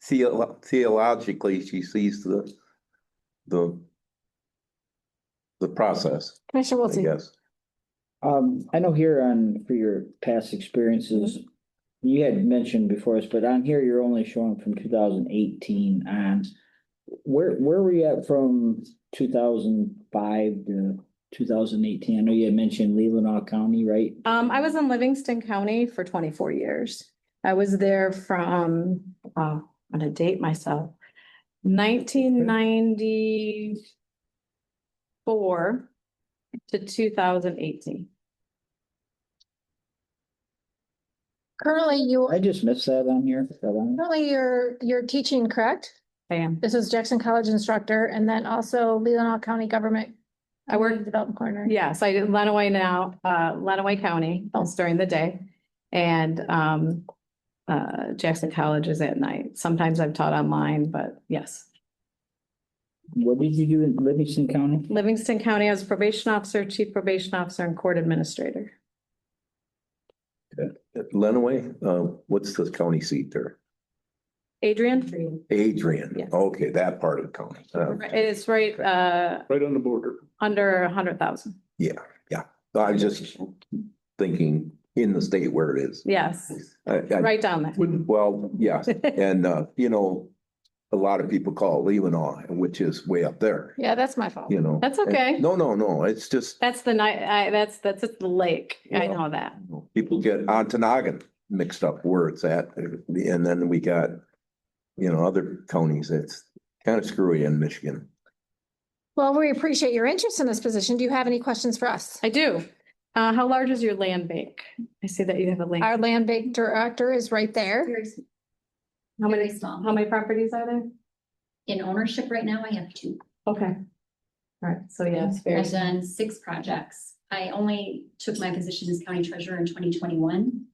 theologically she sees the process, Commissioner I Wiltie. guess. I know here for your past experiences, you had mentioned before us, but on here, you're only showing from 2018 on. Where were you at from 2005 to 2018? I know you had mentioned Leelanau County, right? I was in Livingston County for 24 years. I was there from, I'm gonna date myself, 1994 to 2018. Currently, I just missed that on here. you're teaching, correct? I am. This is Jackson College instructor, and then also Leelanau County Government. I work Development Coordinator. Yes, I did Lenawee now, Lenawee County, that's during the day. And Jackson College is at night. Sometimes I've taught online, but yes. What did you do in Livingston County? Livingston County, I was probation officer, chief probation officer, and court administrator. Lenawee, what's the county seat there? Adrian? Adrian. Yes. Okay, that part of the county. It's right Right on the border. under 100,000. Yeah. I was just thinking in the state where it is. Yes, I- right down there. Well, yes, and a lot of people call it Leelanau, which is way up there, Yeah, that's my fault. That's okay. No, it's just. That's the night, that's at the lake. I Yeah. know that. People get Ontonagon mixed up where it's at, and then we got, other counties. It's kind of screwy in Michigan. Well, we appreciate your interest in this position. Do you have any questions for us? I do. How large is your land bank? I see that you have a land. Our land bank director is right there. How many, very small. how many properties are there? In ownership right now, I have 2. Okay. All right, so yes, very. I've done 6 projects. I only took my position as county treasurer in 2021.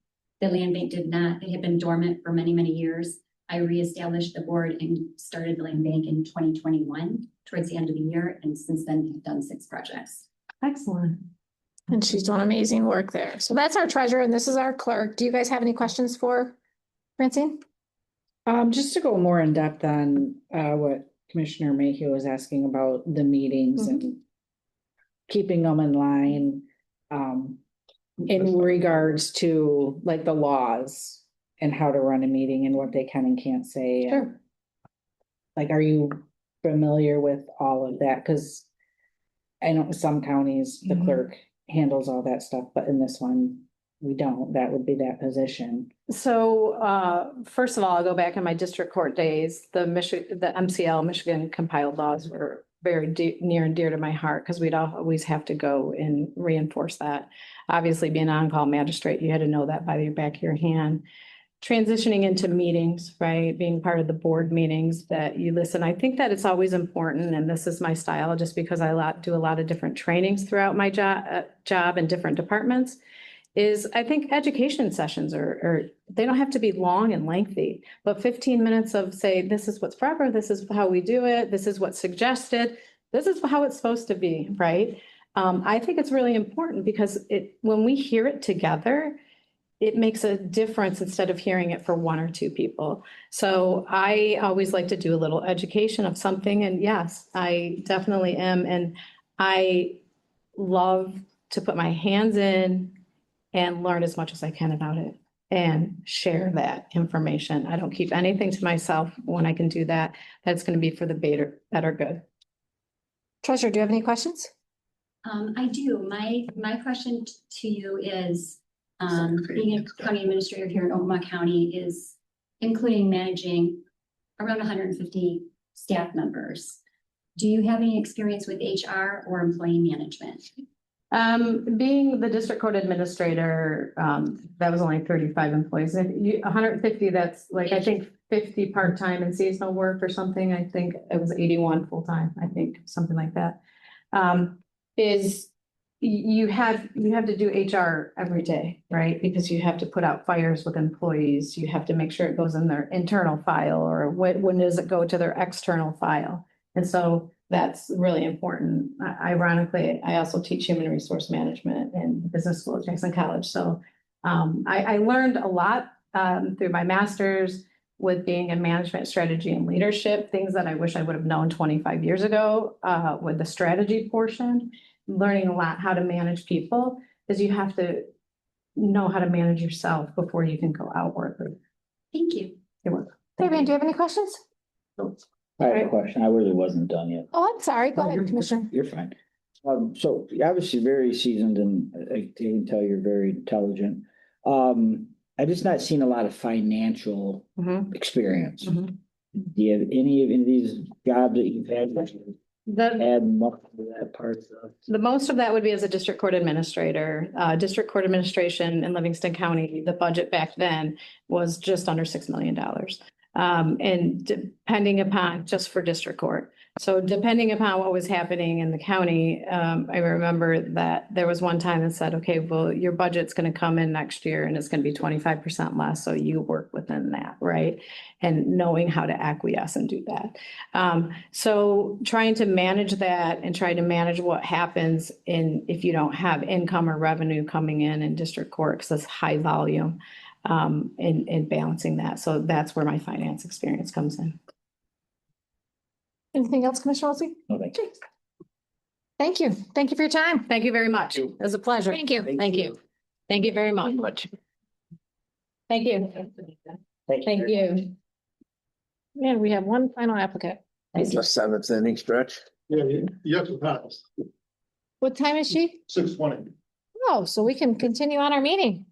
The land bank did not, it had been dormant for many, many years. I reestablished the board and started the land bank in 2021 towards the end of the year. And since then, I've done 6 projects. Excellent. And she's doing amazing work there. So that's our treasurer and this is our clerk. Do you guys have any questions for Francine? Just to go more in depth on what Commissioner Mayhew was asking about the meetings and keeping them in line. In regards to like the laws and how to run a meeting and what they can and can't say. Sure. Like, are you familiar with all of that? Because I know some counties, the clerk handles all that stuff, but in this one, we don't. That would be that position. So first of all, I'll go back in my district court days. The MCL, Michigan compiled laws were very near and dear to my heart because we'd always have to go and reinforce that. Obviously, being an on-call magistrate, you had to know that by the back of your hand. Transitioning into meetings, right? Being part of the board meetings that you listen. I think that it's always important, and this is my style just because I do a lot of different trainings throughout my job in different departments, is I think education sessions are they don't have to be long and lengthy, but 15 minutes of say, this is what's proper, this is how we do it, this is what's suggested, this is how it's supposed to be, right? I think it's really important because when we hear it together, it makes a difference instead of hearing it for 1 or 2 people. So I always like to do a little education of something. And yes, I definitely am. And I love to put my hands in and learn as much as I can about it. and share that information. I don't keep anything to myself when I can do that. That's going to be for the better good. Treasurer, do you have any questions? I do. My question to you is, being a county administrator here in Ogemaw County is including managing around 150 staff members. Do you have any experience with HR or employee management? Being the district court administrator, that was only 35 employees. If you, 150, that's like, I think 50 part-time and seasonal work or something. I think it was 81 full-time, I think, something like that. Is you have to do HR every day, right? Because you have to put out fires with employees. You have to make sure it goes in their internal file, or when does it go to their external file? And so that's really important. Ironically, I also teach human resource management in business school at Jackson College. So I learned a lot through my master's with being in management strategy and leadership, things that I wish I would have known 25 years ago with the strategy portion, learning a lot how to manage people, because you have to know how to manage yourself before you can go outward. Thank you. You're welcome. Fabian, do you have any questions? I have a question. I really wasn't done yet. Oh, I'm sorry. Go ahead, Commissioner. You're fine. So you're obviously very seasoned and I can tell you're very intelligent. I just not seen a lot of financial experience. Mhm. Do you have any of these jobs that you've had? Add more to that part of. The most of that would be as a district court administrator. District court administration in Livingston County, the budget back then was just under $6 million. And depending upon, just for district court. So depending upon what was happening in the county, I remember that there was one time that said, okay, well, your budget's going to come in next year and it's going to be 25% less. So you work within that, right? And knowing how to acquiesce and do that. So trying to manage that and trying to manage what happens if you don't have income or revenue coming in district court, because it's high volume. In balancing that. So that's where my finance experience comes in. Anything else, Commissioner Wiltie? No, thank you. Thank you. Thank you for your time. Thank you very much. It was a pleasure. Thank you. Thank you. Thank you very much. Thank you. Thank you. Man, we have one final applicant. It's a seventh inning stretch. Yeah, you have to pass. What time is she? 6:20. Oh, so we can continue on our meeting.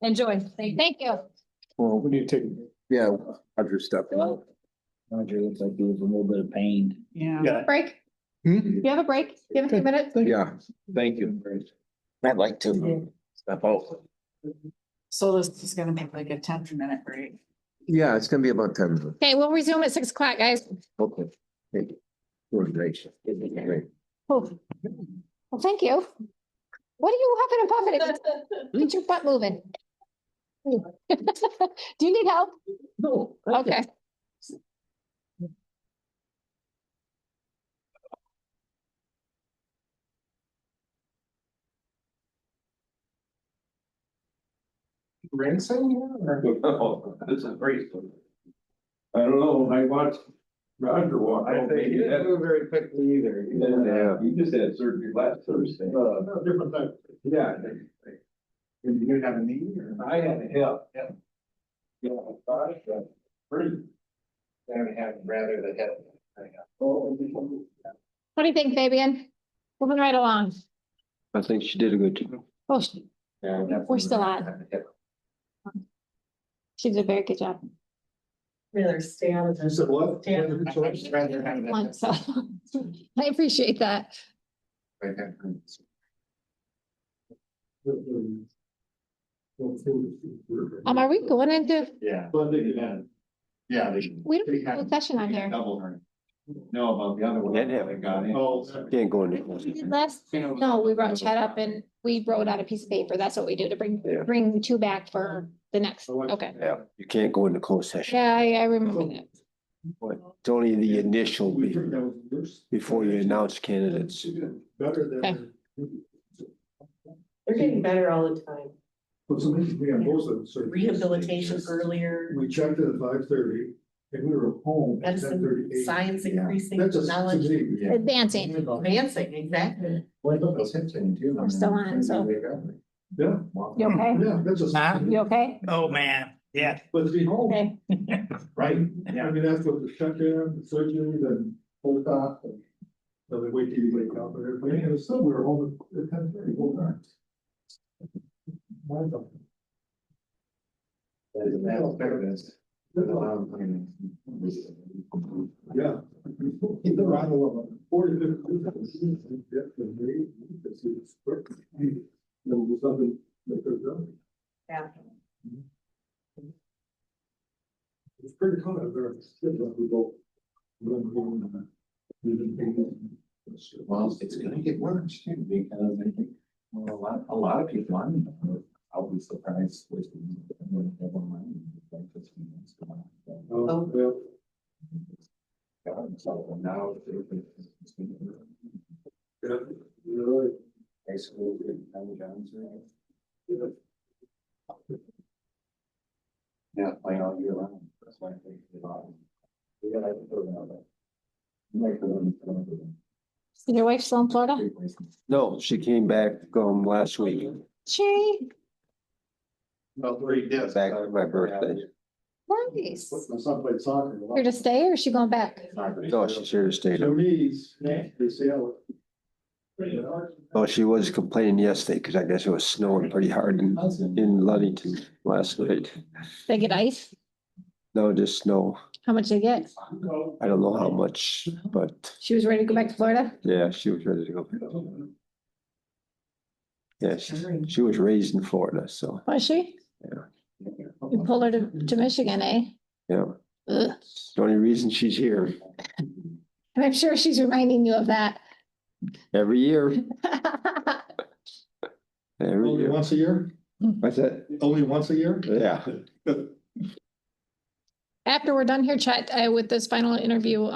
Enjoy. Thank you. Well, We need to take. yeah, Roger stepping out. Roger looks like he was a little bit of pain. Yeah. Break. You have a break? You have a few minutes? Yeah, thank you. I'd like to step out. So this is gonna make like a 10-minute break. Yeah, it's gonna be about 10 minutes. Okay, we'll resume at 6 o'clock, guys. Okay. Thank you. We're great. Great. Oh. Well, thank you. What are you huffing and puffing? Get your butt moving. Do you need help? No. Okay. Rinsing here? Oh, this is great. I don't know, I watched Roger walk. I think he didn't move very quickly either. Yeah. He just had surgery last Thursday. No, different type. Yeah. Did you have a knee or? I had a hip, yeah. Yeah, pretty. I have rather the hip. What do you think, Fabian? Moving right along. I think she did a good job. Oh, Yeah, we're still on. She did a very good job. Rather stay out of You said what? One, so I appreciate that. Are we going into, Yeah. Yeah. we don't have a session on here. No, about the other one. Can't have it. Got it. Can't go in. We did last, no, we brought Chad up and we wrote out a piece of paper. That's what we do to bring two back for the next, okay. Yeah, you can't go into closed session. Yeah, I remember that. It's only the initial before you announce candidates. Okay. They're getting better all the time. What's amazing, we have most of them. Rehabilitation earlier. We checked it at 5:30 and we were home at Medicine, 10:38. science increasing, That's just knowledge. Advancing. Advancing, exactly. Well, I thought that was hip thing too. We're still on, so. Yeah. You okay? Yeah, that's just. Huh? You okay? Oh, man, yeah. But to be home, Okay. right? I mean, that's what the shutdown, the surgery, then full stop. And so they wait till you wake up and everything, and still we were home at 10:30 full time. Yeah. Keep the right along. 40, 50, yeah, and maybe, it's quick. There'll be something that goes down. Yeah. It's pretty common there. We go. Well, it's gonna get worse too, because I think, well, a lot of people, I'll be surprised with. Oh, yeah. So now. Yeah, you're right. High school, John's, right? Yeah, playing all year round, that's why I think about it. We gotta put it out there. Like the one. Is your wife still in Florida? No, she came back, last week, She, About 3 days. back for my birthday. nice. My son played soccer. Here to stay or is she going back? No, she's here to stay. Their knees, they say, oh. Oh, she was complaining yesterday, because I guess it was snowing pretty hard in Ludington last night. They get ice? No, just snow. How much they get? I don't know how much, but She was ready to go back to Florida? yeah, she was ready to go. Yeah, she was raised in Florida, so, Was she? yeah. You pulled her to Michigan, eh? Yeah, Ugh. the only reason she's here And I'm sure she's reminding you of that. every year, every Only year. once a year? What's that? Only once a year? Yeah. After we're done here, Chet, with this final interview,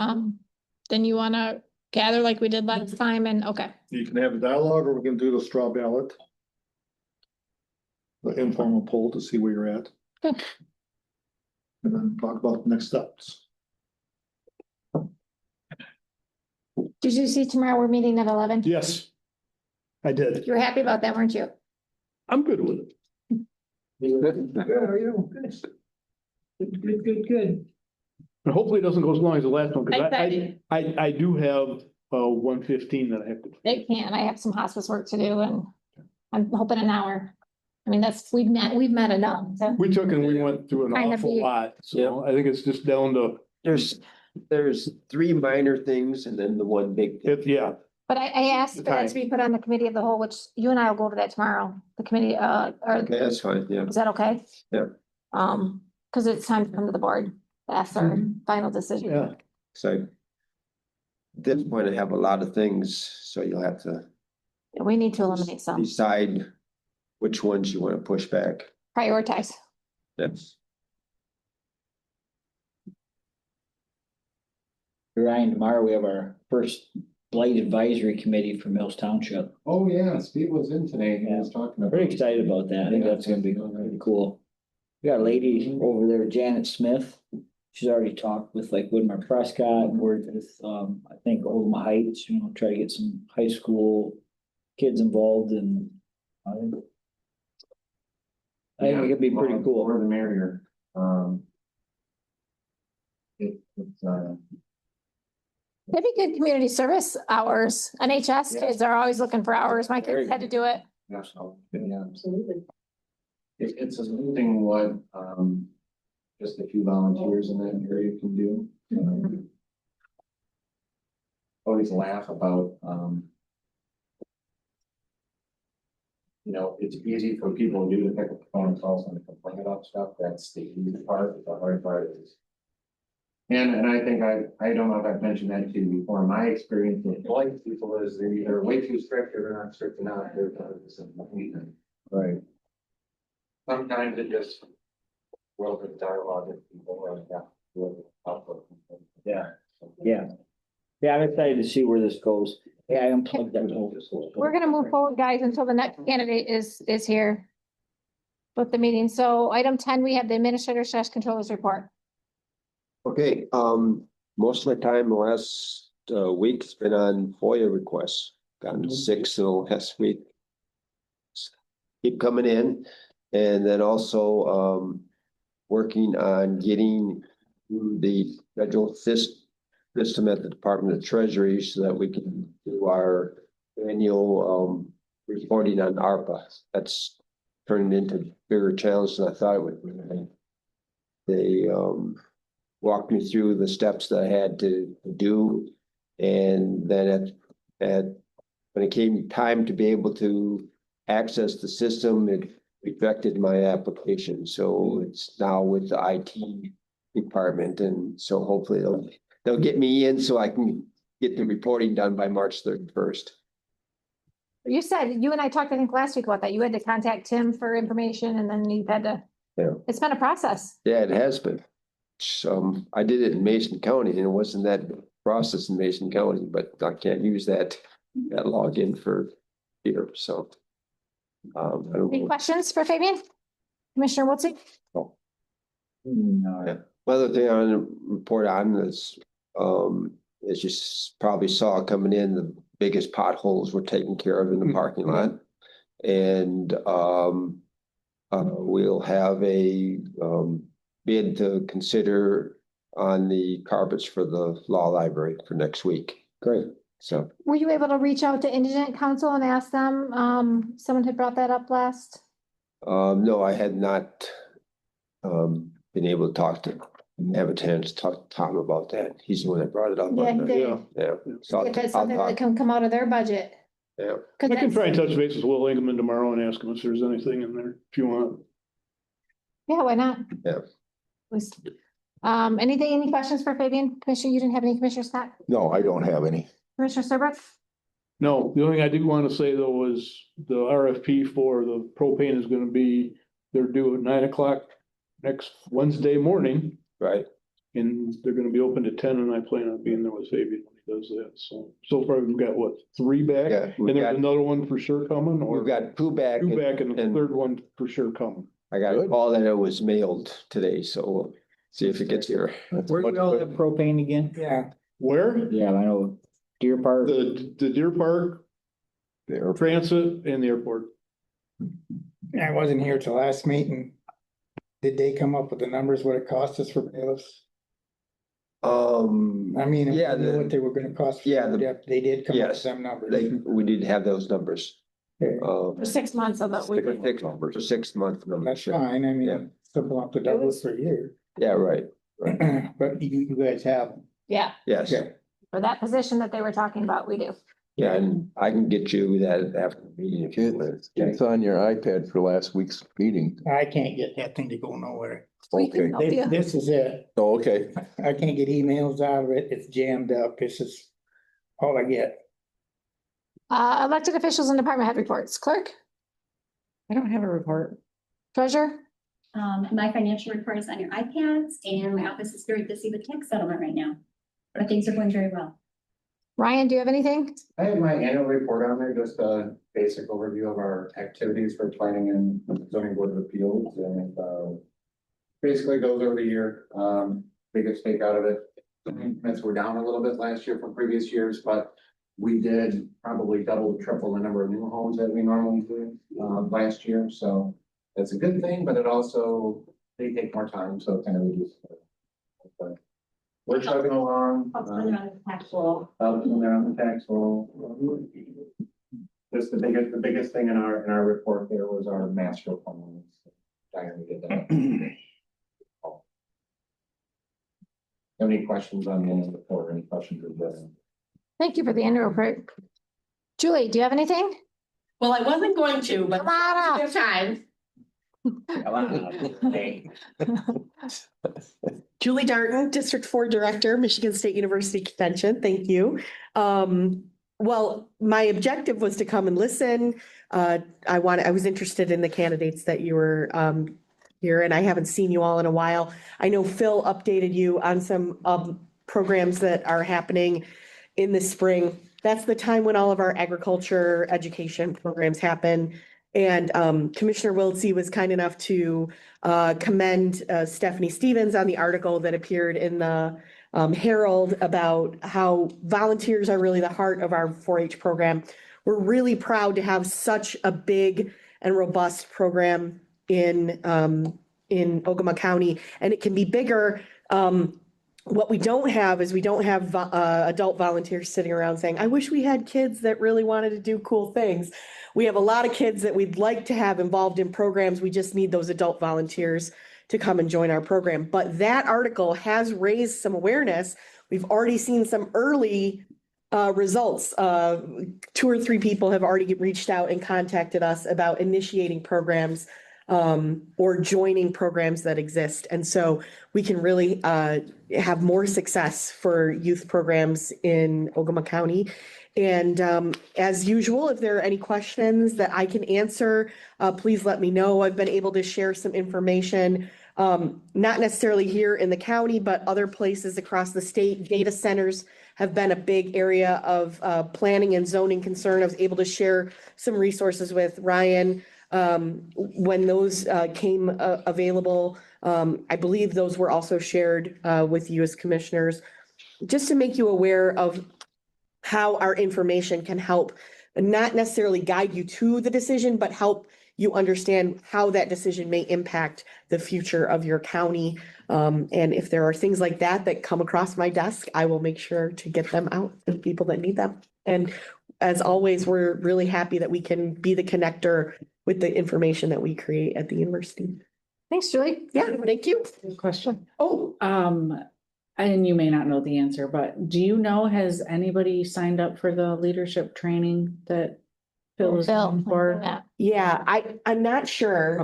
then you wanna gather like we did last time and, okay. You can have a dialogue, or we can do the straw ballot. The informal poll to see where you're at. Okay. And then talk about next steps. Did you see tomorrow we're meeting at 11? Yes. I did. You were happy about that, weren't you? I'm good with it. Good, how are you? Good. And hopefully it doesn't go as long as the last one, because Excited. I do have 1:15 that I have to. It can, I have some hospice work to do and I'm hoping an hour. I mean, we've met enough, so. We took and we went through an Kind of awful be- lot, so I think it's just down to, There's 3 minor things and then the one big thing. yeah. But I asked for that to be put on the committee of the whole, which you and I will go to that tomorrow, the committee, or, Okay, that's fine, yeah. is that okay? Yeah. Cause it's time to come to the board, that's our final decision. Yeah. So at this point, I have a lot of things, so you'll have to We need to eliminate some, decide which ones you want to push back. prioritize. That's. Ryan, tomorrow we have our first blight advisory committee for Mills Township. Oh, yeah, Steve was in today, he was talking about. Pretty excited about that. I think that's gonna be pretty cool. We got a lady over there, Janet Smith. She's already talked with like Woodmar Prescott and worked with, I think Ogemaw Heights, try to get some high school kids involved and I think it could be pretty cool. More the merrier. Maybe good community service hours, NHS kids are always looking for hours, my kids had to do it. Yeah, absolutely. It's amazing what, just a few volunteers in that area can do. Always laugh about, it's easy for people to do to pick up the phone and calls and complain about stuff. That's the easy part. The hard part is. And I think I don't know if I've mentioned that to you before. My experience with blight people is they're either way too strict or they're not strict enough. Right. Sometimes it just. Well, the dialogue with people. Yeah. Yeah, I'm excited to see where this goes. Yeah, I unplugged that whole. We're gonna move forward, guys, until the next candidate is here. With the meeting, so item 10, we have the administrator/controllers report. Okay, most of my time the last week has been on FOIA requests. Gotten 6 in the last week. keep coming in. And then also, working on getting the federal system at the Department of Treasury so that we can do our annual, reporting on ARPA. That's turned into a bigger challenge than I thought it would be. They, walked me through the steps that I had to do. And then when it came time to be able to access the system, it rejected my application. So it's now with the IT department. And so hopefully they'll get me in so I can get the reporting done by March 31st. You said, you and I talked, I think, last week about that. You had to contact Tim for information and then you had to, it's been a process. Yeah, it has been. I did it in Mason County and it wasn't that process in Mason County, but I can't use that login for here, so. I don't Any know. questions for Fabian? Commissioner Wiltie? No. Yeah. Other thing on the report on this, as you probably saw coming in, the biggest potholes were taken care of in the parking lot. And we'll have a bid to consider on the carpets for the law library for next week. Great. So. Were you able to reach out to Indigent Council and ask them? Someone had brought that up last. No, I had not been able to have a chance to talk to Tom about that. He's the one that brought it up. Yeah, he did. Yeah. So If it's I'll something that talk. can come out of their budget. Yeah. I can try and touch base with Will Engelman tomorrow and ask him if there's anything in there, if you want. Yeah, why not? Yeah. Any questions for Fabian? Commissioner, you didn't have any, Commissioner Scott? No, I don't have any. Commissioner Serbrook? No, the only thing I do want to say though was the RFP for the propane is gonna be, they're due at 9 o'clock next Wednesday morning. Right. And they're gonna be open at 10 and I plan on being there with Fabian when he does that. So far we've got what, 3 back? Yeah, And there's another one for sure coming, or We've got 2 back. 2 back and the and- third one for sure coming. I got a call that it was mailed today, so we'll see if it gets here. Where do we all have propane again? Yeah, Where? Yeah, I know. Deer Park. The Deer Park, Transit and the airport. I wasn't here till last meeting. Did they come up with the numbers, what it cost us for bailiffs? I mean, Yeah, what they were gonna cost. Yeah, They did come up with yes, some numbers. we did have those numbers. Okay. For 6 months of that. For 6 month numbers. That's fine, I Yeah. mean, simple up to double for a year, Yeah, right. but you guys have. Yeah, Yes. Okay. for that position that they were talking about, we do. Yeah, and I can get you that after the meeting if you want. It's on your iPad for last week's meeting. I can't get that thing to go nowhere. We can help you. This is it. Oh, okay. I can't get emails out of it. It's jammed up. This is all I get. Elected officials and department head reports. Clerk, I don't have a report. treasurer, My financial report is on your iPads and my office is very busy with tax settlement right now, but things are going very well. Ryan, do you have anything? I have my annual report on there, just a basic overview of our activities for planning and zoning board of appeals, and basically goes over the year. Biggest take out of it, payments were down a little bit last year from previous years, but we did probably double, triple the number of new homes that we normally do last year, so that's a good thing, but it also, they take more time, so it kind of reduces. But we're chugging along. Helps when they're on the tax roll. Helps when they're on the tax roll. Just the biggest thing in our report there was our master plan. Diane did that. Any questions on the end of the report? Any questions of this? Thank you for the annual report. Julie, do you have anything? Well, I wasn't going to, but Come on this time. Julie Darton, District 4 Director, Michigan State University Convention. Thank you. Well, my objective was to come and listen. I was interested in the candidates that you were here, and I haven't seen you all in a while. I know Phil updated you on some programs that are happening in the spring. That's the time when all of our agriculture education programs happen. And Commissioner Wiltse was kind enough to commend Stephanie Stevens on the article that appeared in the Herald about how volunteers are really the heart of our 4-H program. We're really proud to have such a big and robust program in Ogemaw County, and it can be bigger. What we don't have is we don't have adult volunteers sitting around saying, I wish we had kids that really wanted to do cool things. We have a lot of kids that we'd like to have involved in programs. We just need those adult volunteers to come and join our program. But that article has raised some awareness. We've already seen some early results. 2 or 3 people have already reached out and contacted us about initiating programs or joining programs that exist. And so we can really have more success for youth programs in Ogemaw County. And as usual, if there are any questions that I can answer, please let me know. I've been able to share some information, not necessarily here in the county, but other places across the state. Data centers have been a big area of planning and zoning concern. I was able to share some resources with Ryan when those came available. I believe those were also shared with you as commissioners, just to make you aware of how our information can help not necessarily guide you to the decision, but help you understand how that decision may impact the future of your county. And if there are things like that that come across my desk, I will make sure to get them out to people that need them. And as always, we're really happy that we can be the connector with the information that we create at the university. Thanks, Julie. Yeah, thank you. Question. Oh, and you may not know the answer, but do you know, has anybody signed up for the leadership training that Phil is looking for? yeah, I'm not sure.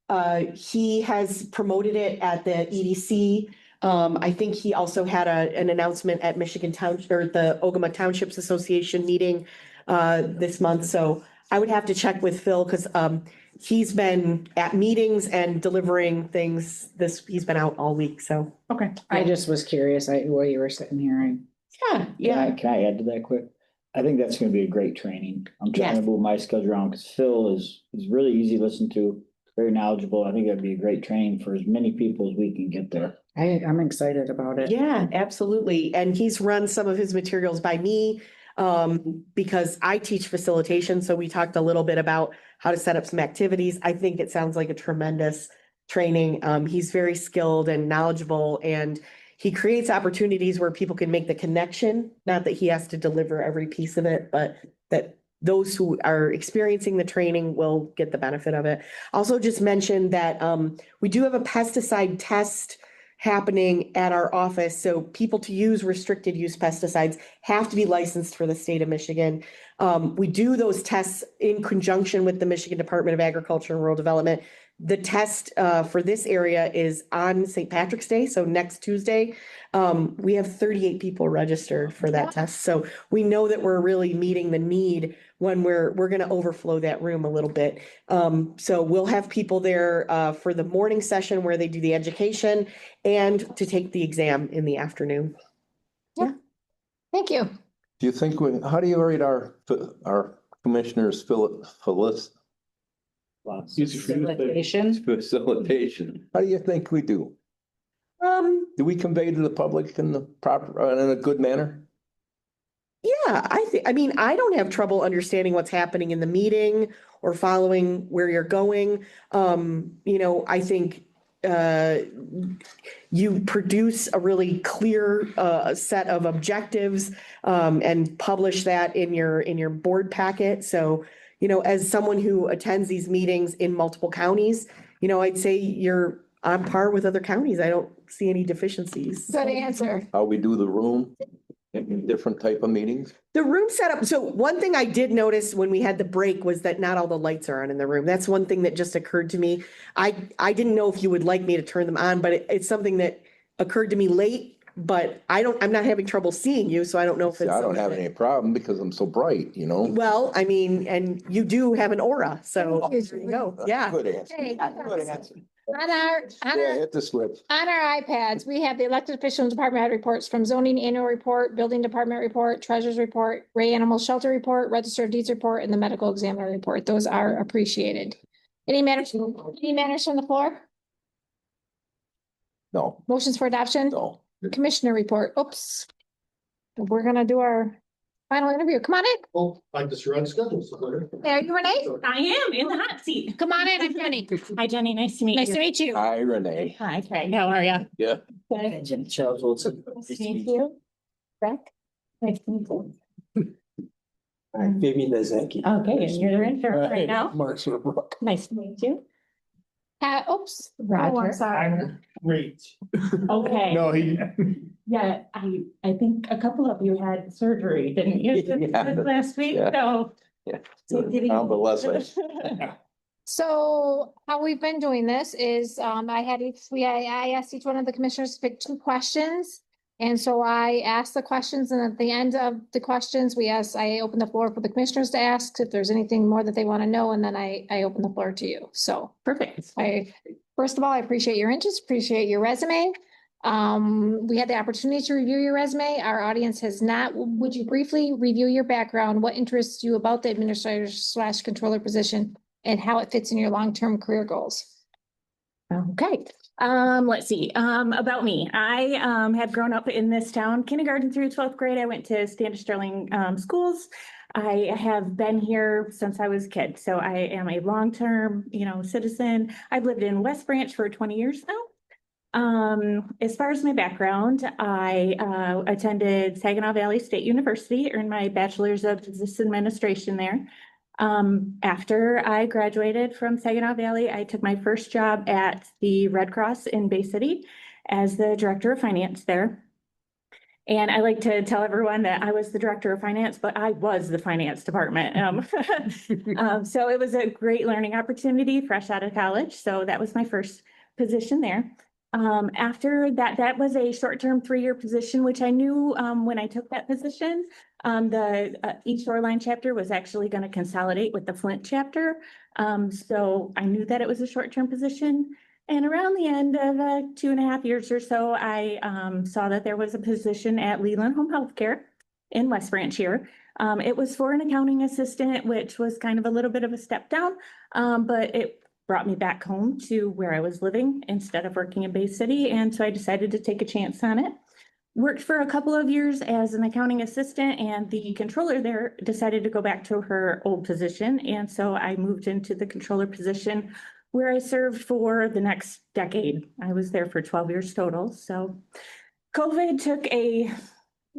Okay. He has promoted it at the EDC. I think he also had an announcement at Michigan Township or the Ogemaw Townships Association meeting this month. So I would have to check with Phil because he's been at meetings and delivering things. He's been out all week. So Okay, I just was curious while you were sitting here. yeah. Can I add to that quick? I think that's gonna be a great training. I'm trying to move my schedule around because Phil is really easy to listen to, very knowledgeable. I think that'd be a great training for as many people as we can get there. I'm excited about it. Yeah, absolutely. And he's run some of his materials by me because I teach facilitation. So we talked a little bit about how to set up some activities. I think it sounds like a tremendous training. He's very skilled and knowledgeable, and he creates opportunities where people can make the connection. Not that he has to deliver every piece of it, but that those who are experiencing the training will get the benefit of it. Also just mention that we do have a pesticide test happening at our office. So people to use restricted use pesticides have to be licensed for the state of Michigan. We do those tests in conjunction with the Michigan Department of Agriculture and Rural Development. The test for this area is on St. Patrick's Day, so next Tuesday. We have 38 people registered for that test. So we know that we're really meeting the need when we're going to overflow that room a little bit. So we'll have people there for the morning session where they do the education and to take the exam in the afternoon. Yeah. Thank you. Do you think, how do you rate our commissioners' facilitation? How do you think we do? Do we convey to the public in the proper, in a good manner? Yeah, I mean, I don't have trouble understanding what's happening in the meeting or following where you're going. I think you produce a really clear set of objectives and publish that in your board packet. So, as someone who attends these meetings in multiple counties, I'd say you're on par with other counties. I don't see any deficiencies. Good answer. How we do the room in different type of meetings? The room setup. So one thing I did notice when we had the break was that not all the lights are on in the room. That's one thing that just occurred to me. I didn't know if you would like me to turn them on, but it's something that occurred to me late. But I'm not having trouble seeing you, so I don't know if it's. I don't have any problem because I'm so bright, Well, I mean, and you do have an aura, so there you go. Yeah. Good answer. Hey, Good answer. Hit the switch. On our iPads, we have the elected official and department head reports from zoning annual report, building department report, treasurer's report, Ray Animal Shelter report, register of deeds report, and the medical examiner report. Those are appreciated. Any matters from the floor? No. Motions for adoption? No. Commissioner report. Oops. We're gonna do our Final interview. Come on in. Oh, I just read the schedule. So Hey, are you Renee? I am in the hot seat. Come on in. I'm Jenny. Hi, Jenny. Nice to meet you. Nice to meet you. Hi, Renee. Hi, Craig. How are you? Yeah. Good. Jim Charles Wilson. Nice to meet you. Rick. Nice to meet you. Vivian Bezeki. Okay, and you're in for right now. Mark Serbrook. Nice to meet you. Oops. Roger. I'm great. Okay. No, he, Yeah, I think a couple of you had surgery, didn't you? Yeah. Last week, Yeah. so. Yeah. Take it easy. Leslie. So how we've been doing this is, I asked each one of the commissioners to pick 2 questions. And so I asked the questions, and at the end of the questions, I open the floor for the commissioners to ask if there's anything more that they want to know, and then I open the floor to you. So Perfect. first of all, I appreciate your interest, appreciate your resume. We had the opportunity to review your resume. Our audience has not. Would you briefly review your background? What interests you about the administrator/controller position, and how it fits in your long-term career goals? Okay, let's see, about me. I have grown up in this town, kindergarten through 12th grade. I went to Standish Sterling schools. I have been here since I was a kid, so I am a long-term, citizen. I've lived in West Branch for 20 years now. As far as my background, I attended Saginaw Valley State University, earned my bachelor's of business administration there. After I graduated from Saginaw Valley, I took my first job at the Red Cross in Bay City as the director of finance there. And I like to tell everyone that I was the director of finance, but I was the finance department. So it was a great learning opportunity fresh out of college. So that was my first position there. After that was a short-term 3-year position, which I knew when I took that position. Each Shoreline chapter was actually going to consolidate with the Flint chapter. So I knew that it was a short-term position. And around the end of 2.5 years or so, I saw that there was a position at Leland Home Healthcare in West Branch here. It was for an accounting assistant, which was kind of a little bit of a step down, but it brought me back home to where I was living instead of working in Bay City. And so I decided to take a chance on it. Worked for a couple of years as an accounting assistant, and the controller there decided to go back to her old position. And so I moved into the controller position where I served for the next decade. I was there for 12 years total. So COVID took a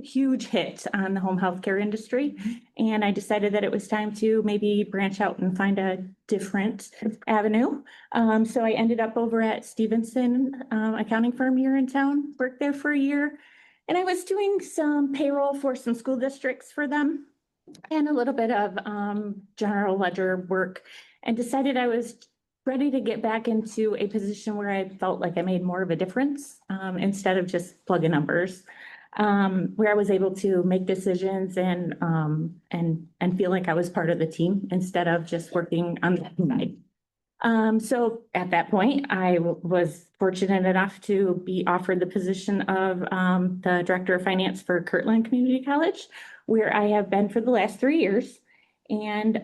huge hit on the home healthcare industry. And I decided that it was time to maybe branch out and find a different avenue. So I ended up over at Stevenson accounting firm here in town, worked there for a year. And I was doing some payroll for some school districts for them and a little bit of general ledger work, and decided I was ready to get back into a position where I felt like I made more of a difference instead of just plugging numbers. Where I was able to make decisions and feel like I was part of the team instead of just working on the side. So at that point, I was fortunate enough to be offered the position of the director of finance for Kirtland Community College, where I have been for the last 3 years. And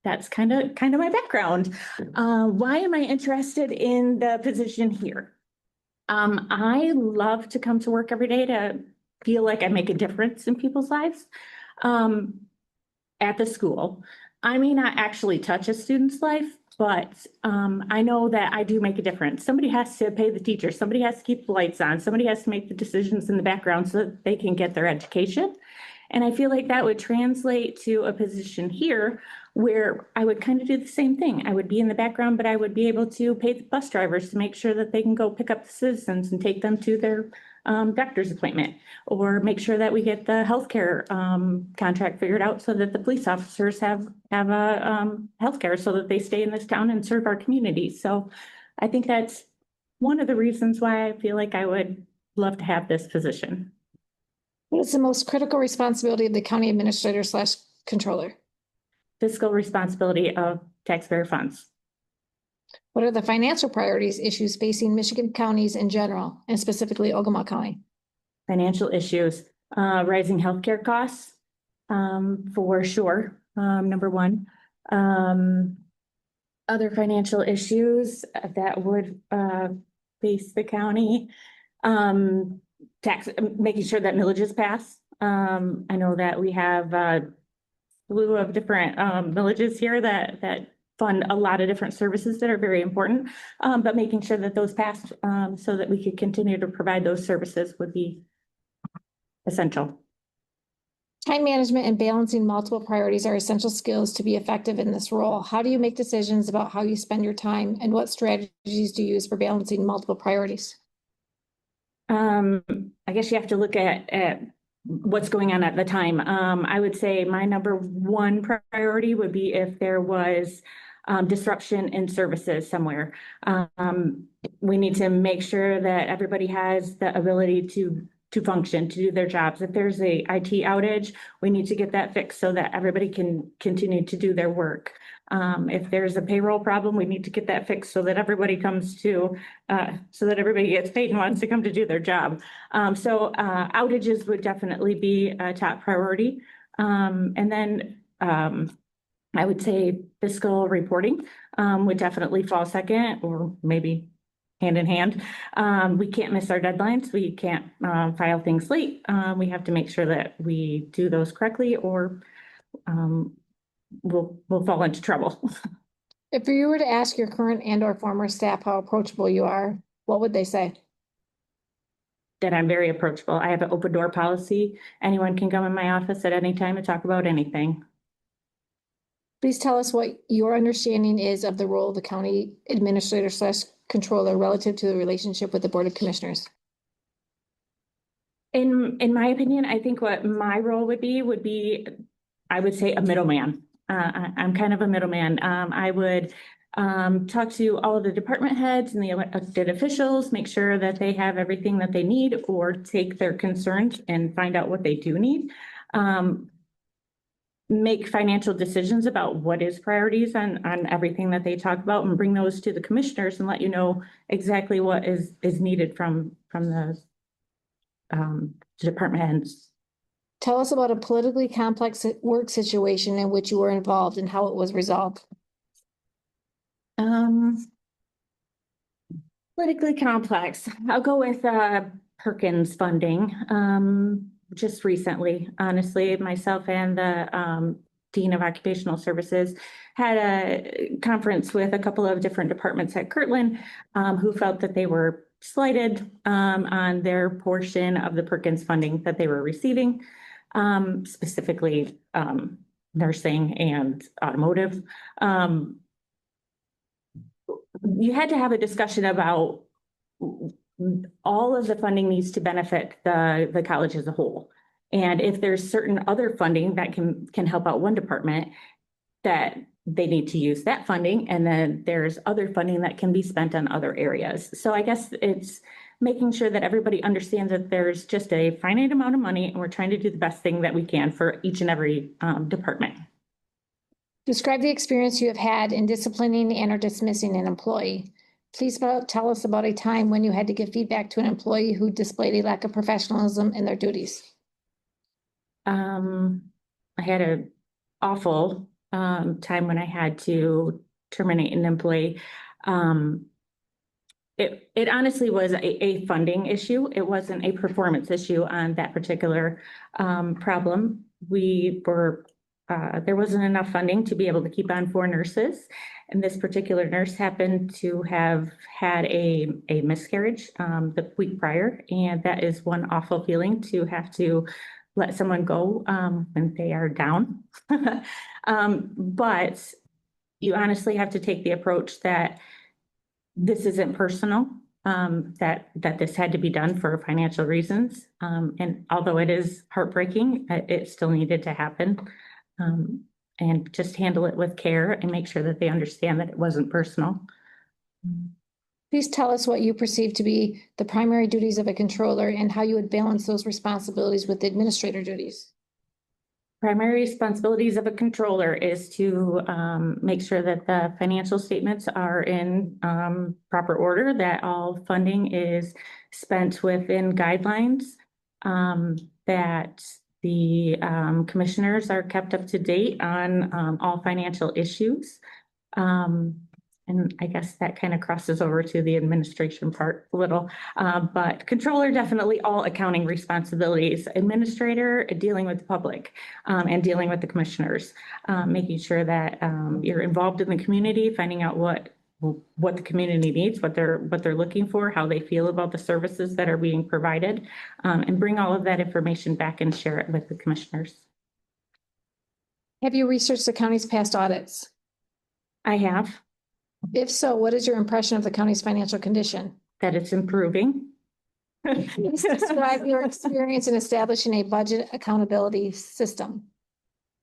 that's kind of my background. Why am I interested in the position here? I love to come to work every day to feel like I make a difference in people's lives. At the school, I may not actually touch a student's life, but I know that I do make a difference. Somebody has to pay the teacher. Somebody has to keep the lights on. Somebody has to make the decisions in the background so that they can get their education. And I feel like that would translate to a position here where I would kind of do the same thing. I would be in the background, but I would be able to pay the bus drivers to make sure that they can go pick up the citizens and take them to their doctor's appointment, or make sure that we get the healthcare contract figured out so that the police officers have a healthcare so that they stay in this town and serve our community. So I think that's one of the reasons why I feel like I would love to have this position. What is the most critical responsibility of the county administrator/controller? Fiscal responsibility of taxpayer funds. What are the financial priorities issues facing Michigan counties in general, and specifically Ogemaw County? Financial issues, rising healthcare costs, for sure, number one. Other financial issues that would face the county, making sure that millages pass. I know that we have a slew of different villages here that fund a lot of different services that are very important. But making sure that those pass so that we could continue to provide those services would be essential. Time management and balancing multiple priorities are essential skills to be effective in this role. How do you make decisions about how you spend your time, and what strategies do you use for balancing multiple priorities? I guess you have to look at what's going on at the time. I would say my number one priority would be if there was disruption in services somewhere. We need to make sure that everybody has the ability to function, to do their jobs. If there's a IT outage, we need to get that fixed so that everybody can continue to do their work. If there's a payroll problem, we need to get that fixed so that everybody so that everybody gets paid and wants to come to do their job. So outages would definitely be a top priority. And then I would say fiscal reporting would definitely fall second, or maybe hand in hand. We can't miss our deadlines. We can't file things late. We have to make sure that we do those correctly, or we'll fall into trouble. If you were to ask your current and or former staff how approachable you are, what would they say? That I'm very approachable. I have an open door policy. Anyone can come in my office at any time and talk about anything. Please tell us what your understanding is of the role of the county administrator / controller relative to the relationship with the Board of Commissioners. In my opinion, I think what my role would be, I would say, a middleman. I'm kind of a middleman. I would talk to all of the department heads and the elected officials, make sure that they have everything that they need, or take their concerns and find out what they do need. Make financial decisions about what is priorities on everything that they talk about, and bring those to the commissioners and let you know exactly what is needed from the department heads. Tell us about a politically complex work situation in which you were involved and how it was resolved. Politically complex. I'll go with Perkins funding. Just recently, honestly, myself and the Dean of Occupational Services had a conference with a couple of different departments at Kirtland who felt that they were slighted on their portion of the Perkins funding that they were receiving, specifically nursing and automotive. You had to have a discussion about all of the funding needs to benefit the college as a whole. And if there's certain other funding that can help out one department, that they need to use that funding. And then there's other funding that can be spent on other areas. So I guess it's making sure that everybody understands that there's just a finite amount of money and we're trying to do the best thing that we can for each and every department. Describe the experience you have had in disciplining and or dismissing an employee. Please tell us about a time when you had to give feedback to an employee who displayed a lack of professionalism in their duties. I had an awful time when I had to terminate an employee. It honestly was a funding issue. It wasn't a performance issue on that particular problem. There wasn't enough funding to be able to keep on 4 nurses. And this particular nurse happened to have had a miscarriage the week prior. And that is one awful feeling, to have to let someone go when they are down. But you honestly have to take the approach that this isn't personal, that this had to be done for financial reasons. And although it is heartbreaking, it still needed to happen. And just handle it with care and make sure that they understand that it wasn't personal. Please tell us what you perceive to be the primary duties of a controller and how you would balance those responsibilities with the administrator duties. Primary responsibilities of a controller is to make sure that the financial statements are in proper order, that all funding is spent within guidelines, that the commissioners are kept up to date on all financial issues. And I guess that kind of crosses over to the administration part a little. But controller, definitely all accounting responsibilities, administrator, dealing with the public, and dealing with the commissioners, making sure that, you're involved in the community, finding out what the community needs, what they're looking for, how they feel about the services that are being provided, and bring all of that information back and share it with the commissioners. Have you researched the county's past audits? I have. If so, what is your impression of the county's financial condition? That it's improving. Please describe your experience in establishing a budget accountability system.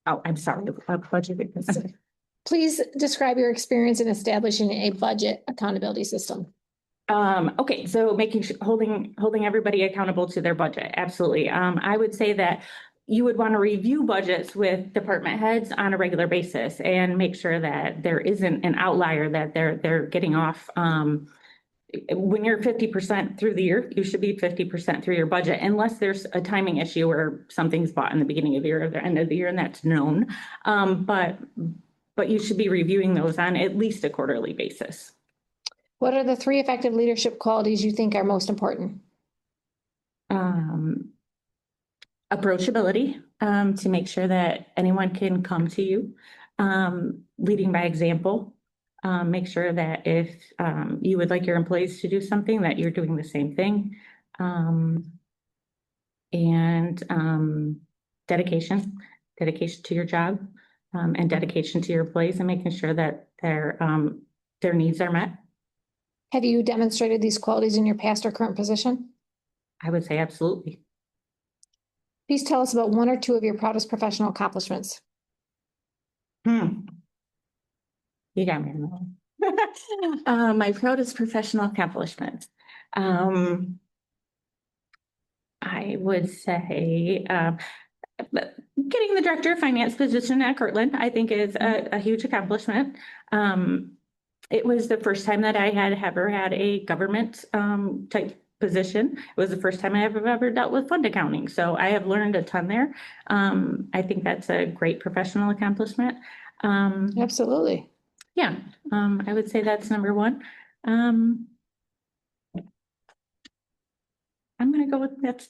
Oh, I'm sorry, budget. Please describe your experience in establishing a budget accountability system. Okay, so making sure, holding everybody accountable to their budget. Absolutely. I would say that you would want to review budgets with department heads on a regular basis and make sure that there isn't an outlier, that they're getting off. When you're 50% through the year, you should be 50% through your budget, unless there's a timing issue where something's bought in the beginning of the year or the end of the year, and that's known. But you should be reviewing those on at least a quarterly basis. What are the 3 effective leadership qualities you think are most important? Approachability, to make sure that anyone can come to you. Leading by example. Make sure that if you would like your employees to do something, that you're doing the same thing. And dedication to your job, and dedication to your employees, and making sure that their needs are met. Have you demonstrated these qualities in your past or current position? I would say absolutely. Please tell us about 1 or 2 of your proudest professional accomplishments. You got me. My proudest professional accomplishment. I would say getting the director of finance position at Kirtland, I think, is a huge accomplishment. It was the first time that I had ever had a government type position. It was the first time I have ever dealt with fund accounting. So I have learned a ton there. I think that's a great professional accomplishment. Absolutely. Yeah, I would say that's number 1. I'm gonna go with that's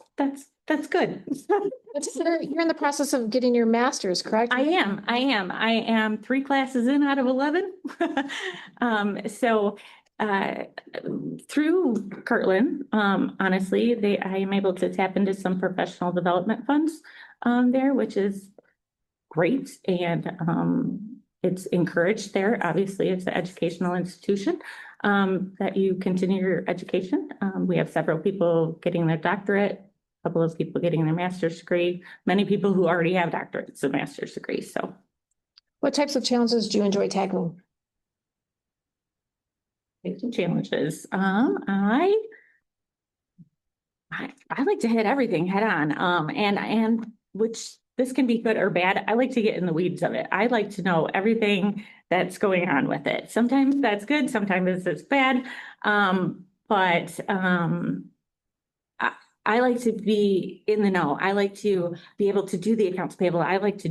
good. You're in the process of getting your master's, correct? I am 3 classes in out of 11. So through Kirtland, honestly, I am able to tap into some professional development funds there, which is great. And it's encouraged there. Obviously, it's an educational institution that you continue your education. We have several people getting their doctorate, a couple of people getting their master's degree, many people who already have doctorates and master's degrees. So, what types of challenges do you enjoy tackling? Challenges. I like to hit everything head on. And which this can be good or bad. I like to get in the weeds of it. I like to know everything that's going on with it. Sometimes that's good, sometimes it's bad. But I like to be in the know. I like to be able to do the accounts payable. I like to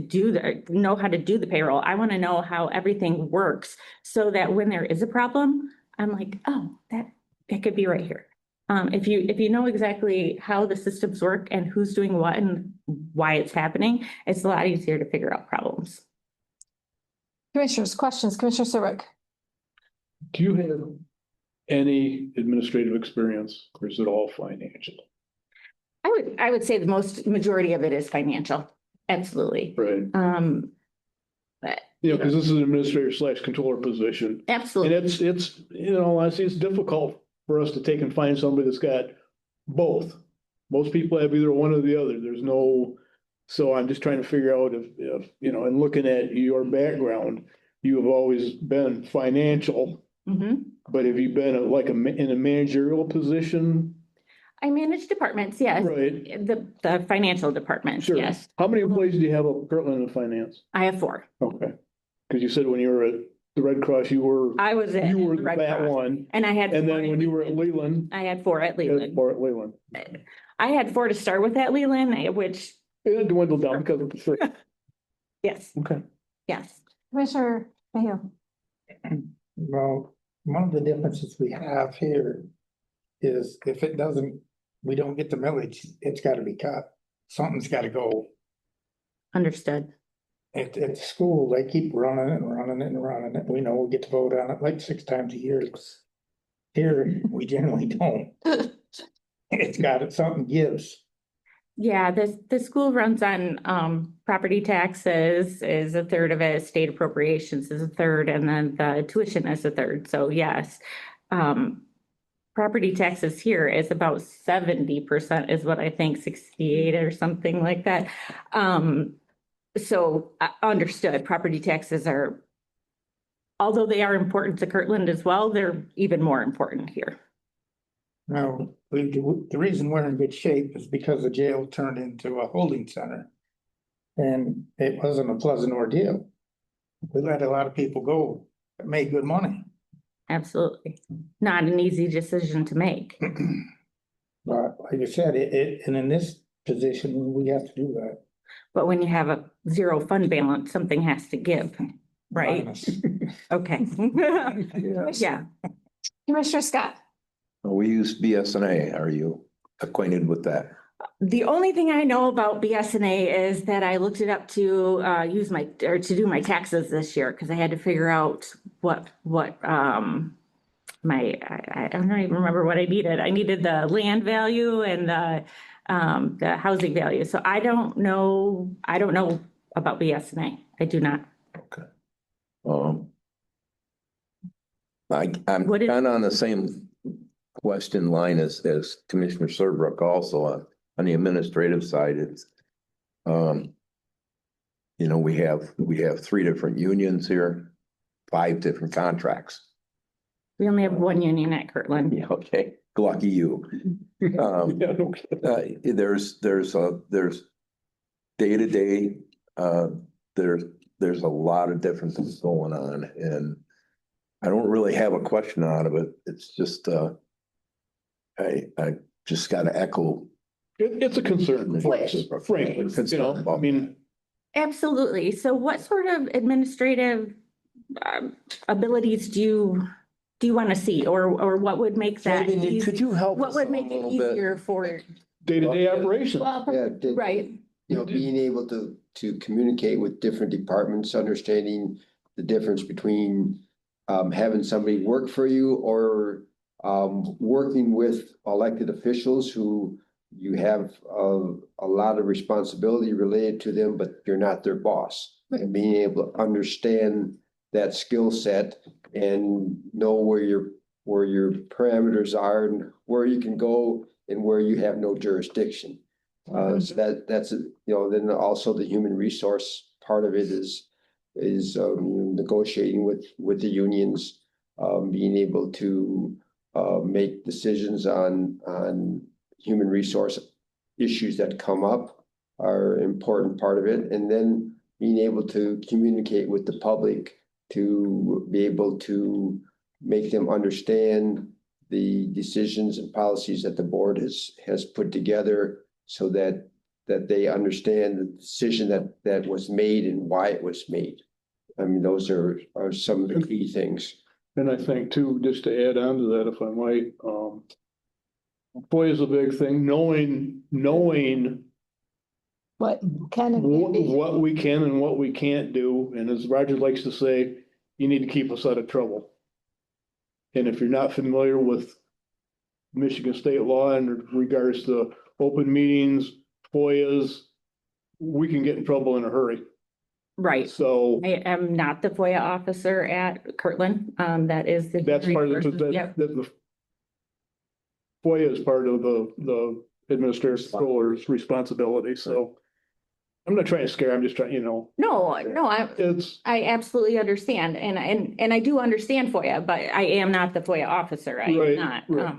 know how to do the payroll. I want to know how everything works so that when there is a problem, I'm like, oh, that could be right here. If you know exactly how the systems work and who's doing what and why it's happening, it's a lot easier to figure out problems. Commissioners, questions? Commissioner Serbrook. Do you have any administrative experience, or is it all financial? I would say the majority of it is financial. Absolutely. Right. But because this is an administrator / controller position. Absolutely. And it's honestly, it's difficult for us to take and find somebody that's got both. Most people have either one or the other. So I'm just trying to figure out if and looking at your background, you have always been financial, but have you been in a managerial position? I manage departments, yes. Right. The financial department, Sure. yes. How many employees do you have at Kirtland in finance? I have 4. Okay. Because you said when you were at the Red Cross, you were the Red that Cross. One. And I had. And then when you were at Leland. I had 4 at Leland. 4 at Leland. I had 4 to start with at Leland, which. It dwindled down because of the 3. Yes. Okay. Yes. Commissioner Mayhew. Well, one of the differences we have here is if it doesn't, we don't get the millage, it's gotta be cut. Something's gotta go. Understood. At the school, they keep running it and running it and running it. We know we get to vote on it like 6 times a year. Here, we generally don't. It's got, something gives. Yeah, the school runs on property taxes is a third of it, state appropriations is a third, and then the tuition is a third. So yes. Property taxes here is about 70% is what I think, 68 or something like that. So understood, property taxes are, although they are important to Kirtland as well, they're even more important here. Now, the reason we're in good shape is because the jail turned into a holding center. And it wasn't a pleasant ordeal. We let a lot of people go that made good money. Absolutely. Not an easy decision to make. But like I said, and in this position, we have to do that. But when you have a zero fund balance, something has to give, right? Honest. Okay. Yes. Yeah. Commissioner Scott. We use BSNA. Are you acquainted with that? The only thing I know about BSNA is that I looked it up to to do my taxes this year because I had to figure out what I don't even remember what I needed. I needed the land value and the housing value. So I don't know about BSNA. I do not. Okay. I'm What is- kind of on the same question line as Commissioner Serbrook also on the administrative side. It's, we have 3 different unions here, 5 different contracts. We only have one union at Kirtland. Yeah, okay, lucky you. There's day-to-day, there's a lot of different things going on, and I don't really have a question out of it. It's just, I just gotta echo. It's a concern, frankly, Absolutely. So what sort of administrative abilities do you want to see, or what would make that? Could you help? What would make it easier for day-to-day operations. right? Being able to communicate with different departments, understanding the difference between having somebody work for you or working with elected officials who you have a lot of responsibility related to them, but you're not their boss. And being able to understand that skill set and know where your parameters are and where you can go and where you have no jurisdiction. So that's then also the human resource part of it is negotiating with the unions, being able to make decisions on human resource issues that come up are an important part of it. And then being able to communicate with the public to be able to make them understand the decisions and policies that the board has put together so that they understand the decision that was made and why it was made. I mean, those are some of the key things. And I think too, just to add on to that, if I might, FOIA is a big thing, knowing What can and can't be. what we can and what we can't do. And as Roger likes to say, you need to keep us out of trouble. And if you're not familiar with Michigan state law in regards to open meetings, FOIAs, we can get in trouble in a hurry. Right. So I am not the FOIA officer at Kirtland. That is that's part of the FOIA is part of the administrative controller's responsibility. So I'm not trying to scare, I'm just trying, No, I absolutely understand. And I do understand FOIA, but I am not the FOIA officer. I am not. Right.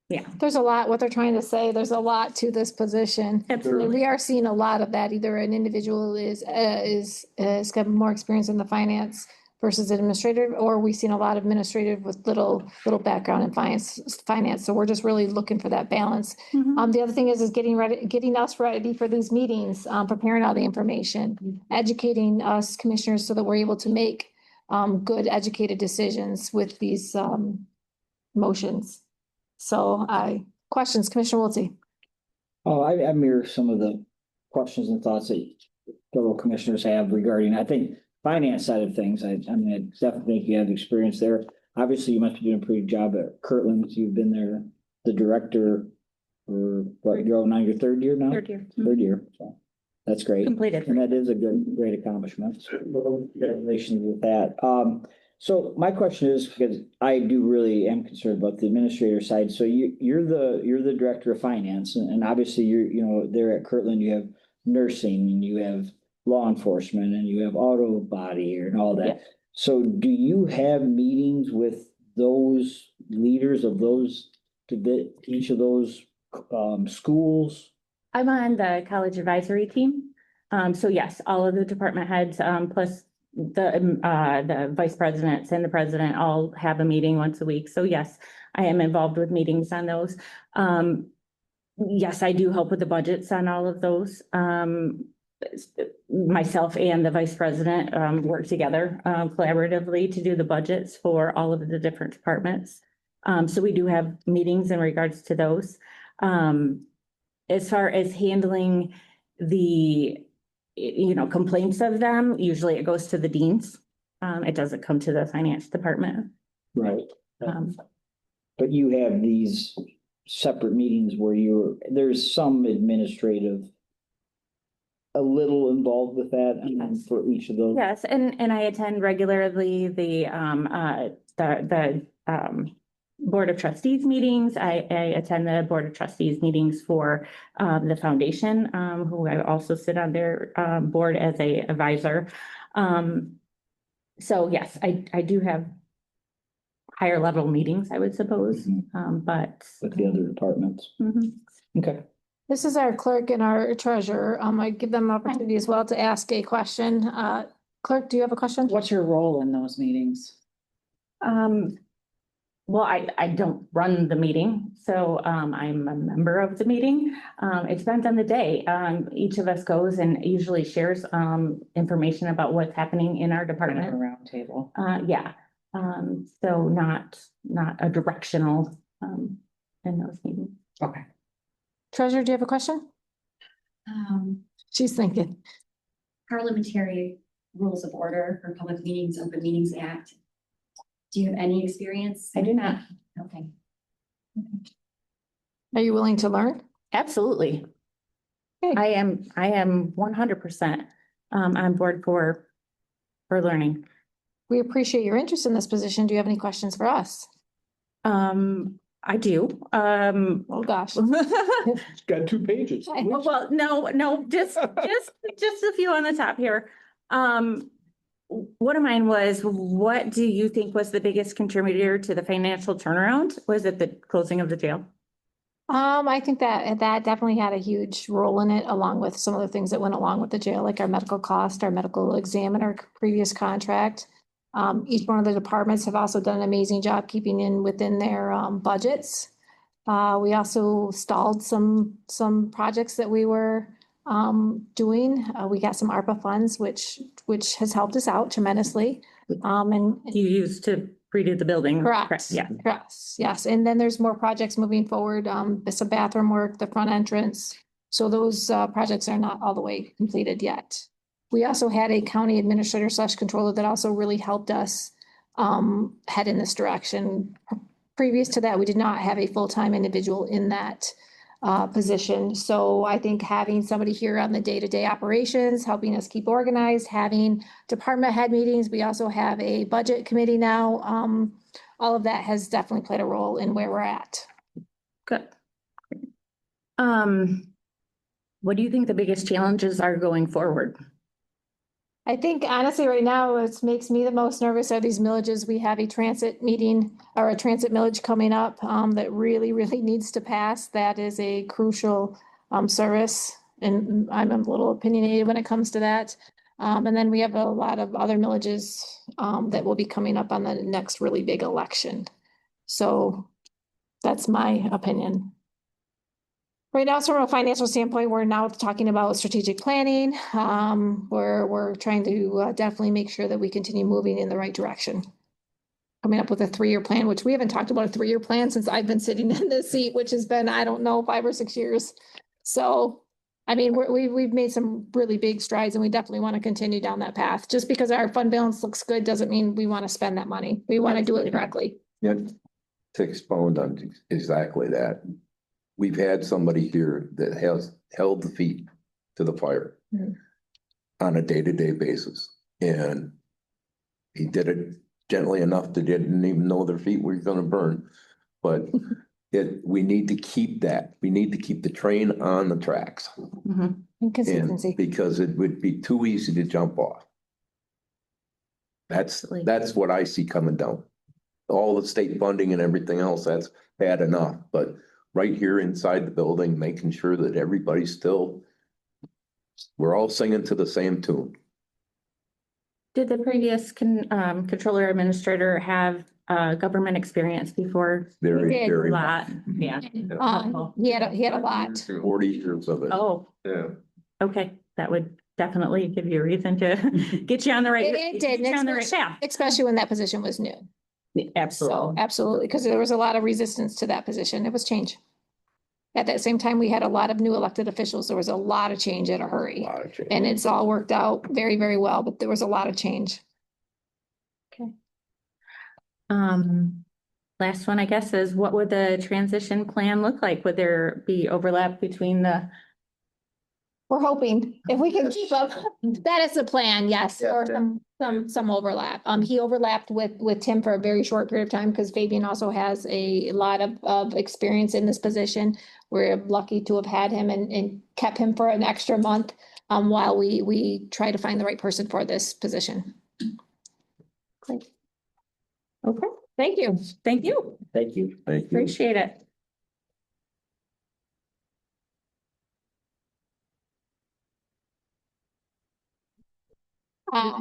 Yeah. There's a lot, what they're trying to say, there's a lot to this position. Absolutely. We are seeing a lot of that. Either an individual is got more experience in the finance versus administrative, or we've seen a lot of administrative with little background in finance. So we're just really looking for that balance. Mhm. The other thing is getting us ready for these meetings, preparing all the information, educating us commissioners so that we're able to make good educated decisions with these, motions. So questions, Commissioner Wiltie? Oh, I mirror some of the questions and thoughts that fellow commissioners have regarding, I think, finance side of things. I mean, I definitely think you have experience there. Obviously, you must be doing a pretty good job at Kirtland. You've been there, the director for what, you're now your third year now? Third year. Third year. So that's great. Completed. And that is a great accomplishment. So, congratulations with that. So my question is, because I do really am concerned about the administrator side. So you're the director of finance, and obviously you're there at Kirtland, you have nursing and you have law enforcement and you have auto body and all that. Yeah. So do you have meetings with those leaders of those, each of those schools? I'm on the college advisory team. So yes, all of the department heads, plus the vice presidents and the president all have a meeting once a week. So yes, I am involved with meetings on those. Yes, I do help with the budgets on all of those. Myself and the vice president work together collaboratively to do the budgets for all of the different departments. So we do have meetings in regards to those. As far as handling the complaints of them, usually it goes to the deans. It doesn't come to the finance department. Right. But you have these separate meetings where there's some administrative, a little involved with that, yes, for each of those. Yes, and I attend regularly the Board of Trustees meetings. I attend the Board of Trustees meetings for the foundation, who I also sit on their board as a advisor. So yes, I do have higher level meetings, I would suppose, but with the other departments. Okay. This is our clerk and our treasurer. I give them opportunity as well to ask a question. Clerk, do you have a question? What's your role in those meetings? Well, I don't run the meeting, so I'm a member of the meeting. It depends on the day. Each of us goes and usually shares information about what's happening in our department. A round table. Yeah. So not a directional in those meetings. Okay. Treasurer, do you have a question? She's thinking. Parliamentary rules of order for public meetings, Open Meetings Act. Do you have any experience? I do not. Okay. Are you willing to learn? Absolutely. Okay. I am 100% on board for learning. We appreciate your interest in this position. Do you have any questions for us? I do. Oh gosh. It's got 2 pages. Well, no, just a few on the top here. One of mine was, what do you think was the biggest contributor to the financial turnaround? Was it the closing of the jail? I think that definitely had a huge role in it, along with some of the things that went along with the jail, like our medical cost, our medical exam, and our previous contract. Each one of the departments have also done an amazing job keeping within their budgets. We also stalled some projects that we were doing. We got some ARPA funds, which has helped us out tremendously. And You used to redo the building. correct. Yeah. Correct. Yes. And then there's more projects moving forward. Some bathroom work, the front entrance. So those projects are not all the way completed yet. We also had a county administrator / controller that also really helped us head in this direction. Previous to that, we did not have a full-time individual in that position. So I think having somebody here on the day-to-day operations, helping us keep organized, having department head meetings. We also have a budget committee now. All of that has definitely played a role in where we're at. Good. What do you think the biggest challenges are going forward? I think honestly, right now, what makes me the most nervous are these millages. We have a transit meeting or a transit millage coming up that really, really needs to pass. That is a crucial service. And I'm a little opinionated when it comes to that. And then we have a lot of other millages that will be coming up on the next really big election. So that's my opinion. Right now, so from a financial standpoint, we're now talking about strategic planning. We're trying to definitely make sure that we continue moving in the right direction. Coming up with a 3-year plan, which we haven't talked about a 3-year plan since I've been sitting in this seat, which has been, I don't know, 5 or 6 years. So, I mean, we've made some really big strides and we definitely want to continue down that path. Just because our fund balance looks good doesn't mean we want to spend that money. We want to do it correctly. Yeah, to expound on exactly that. We've had somebody here that has held the feet to the fire on a day-to-day basis. And he did it gently enough that they didn't even know their feet were gonna burn. But we need to keep that. We need to keep the train on the tracks. And consistency. Because it would be too easy to jump off. That's what I see coming down. All the state funding and everything else, that's bad enough, but right here inside the building, making sure that everybody's still, we're all singing to the same tune. Did the previous controller administrator have government experience before? Very, very lot. Yeah. He had a lot. 40 years of it. Oh, yeah. Okay, that would definitely give you a reason to get you on the right. It did, get you on the right path. especially when that position was new. Absolutely. So absolutely, because there was a lot of resistance to that position. It was change. At that same time, we had a lot of new elected officials. There was a lot of change in a hurry. And it's all worked out very, very well, but there was a lot of change. Okay. Last one, I guess, is what would the transition plan look like? Would there be overlap between the? We're hoping if we can keep up, that is the plan, yes, or some overlap. He overlapped with Tim for a very short period of time because Fabian also has a lot of experience in this position. We're lucky to have had him and kept him for an extra month while we try to find the right person for this position. Great. Okay, thank you. Thank you. Thank you. Thank you. Appreciate it. Yeah,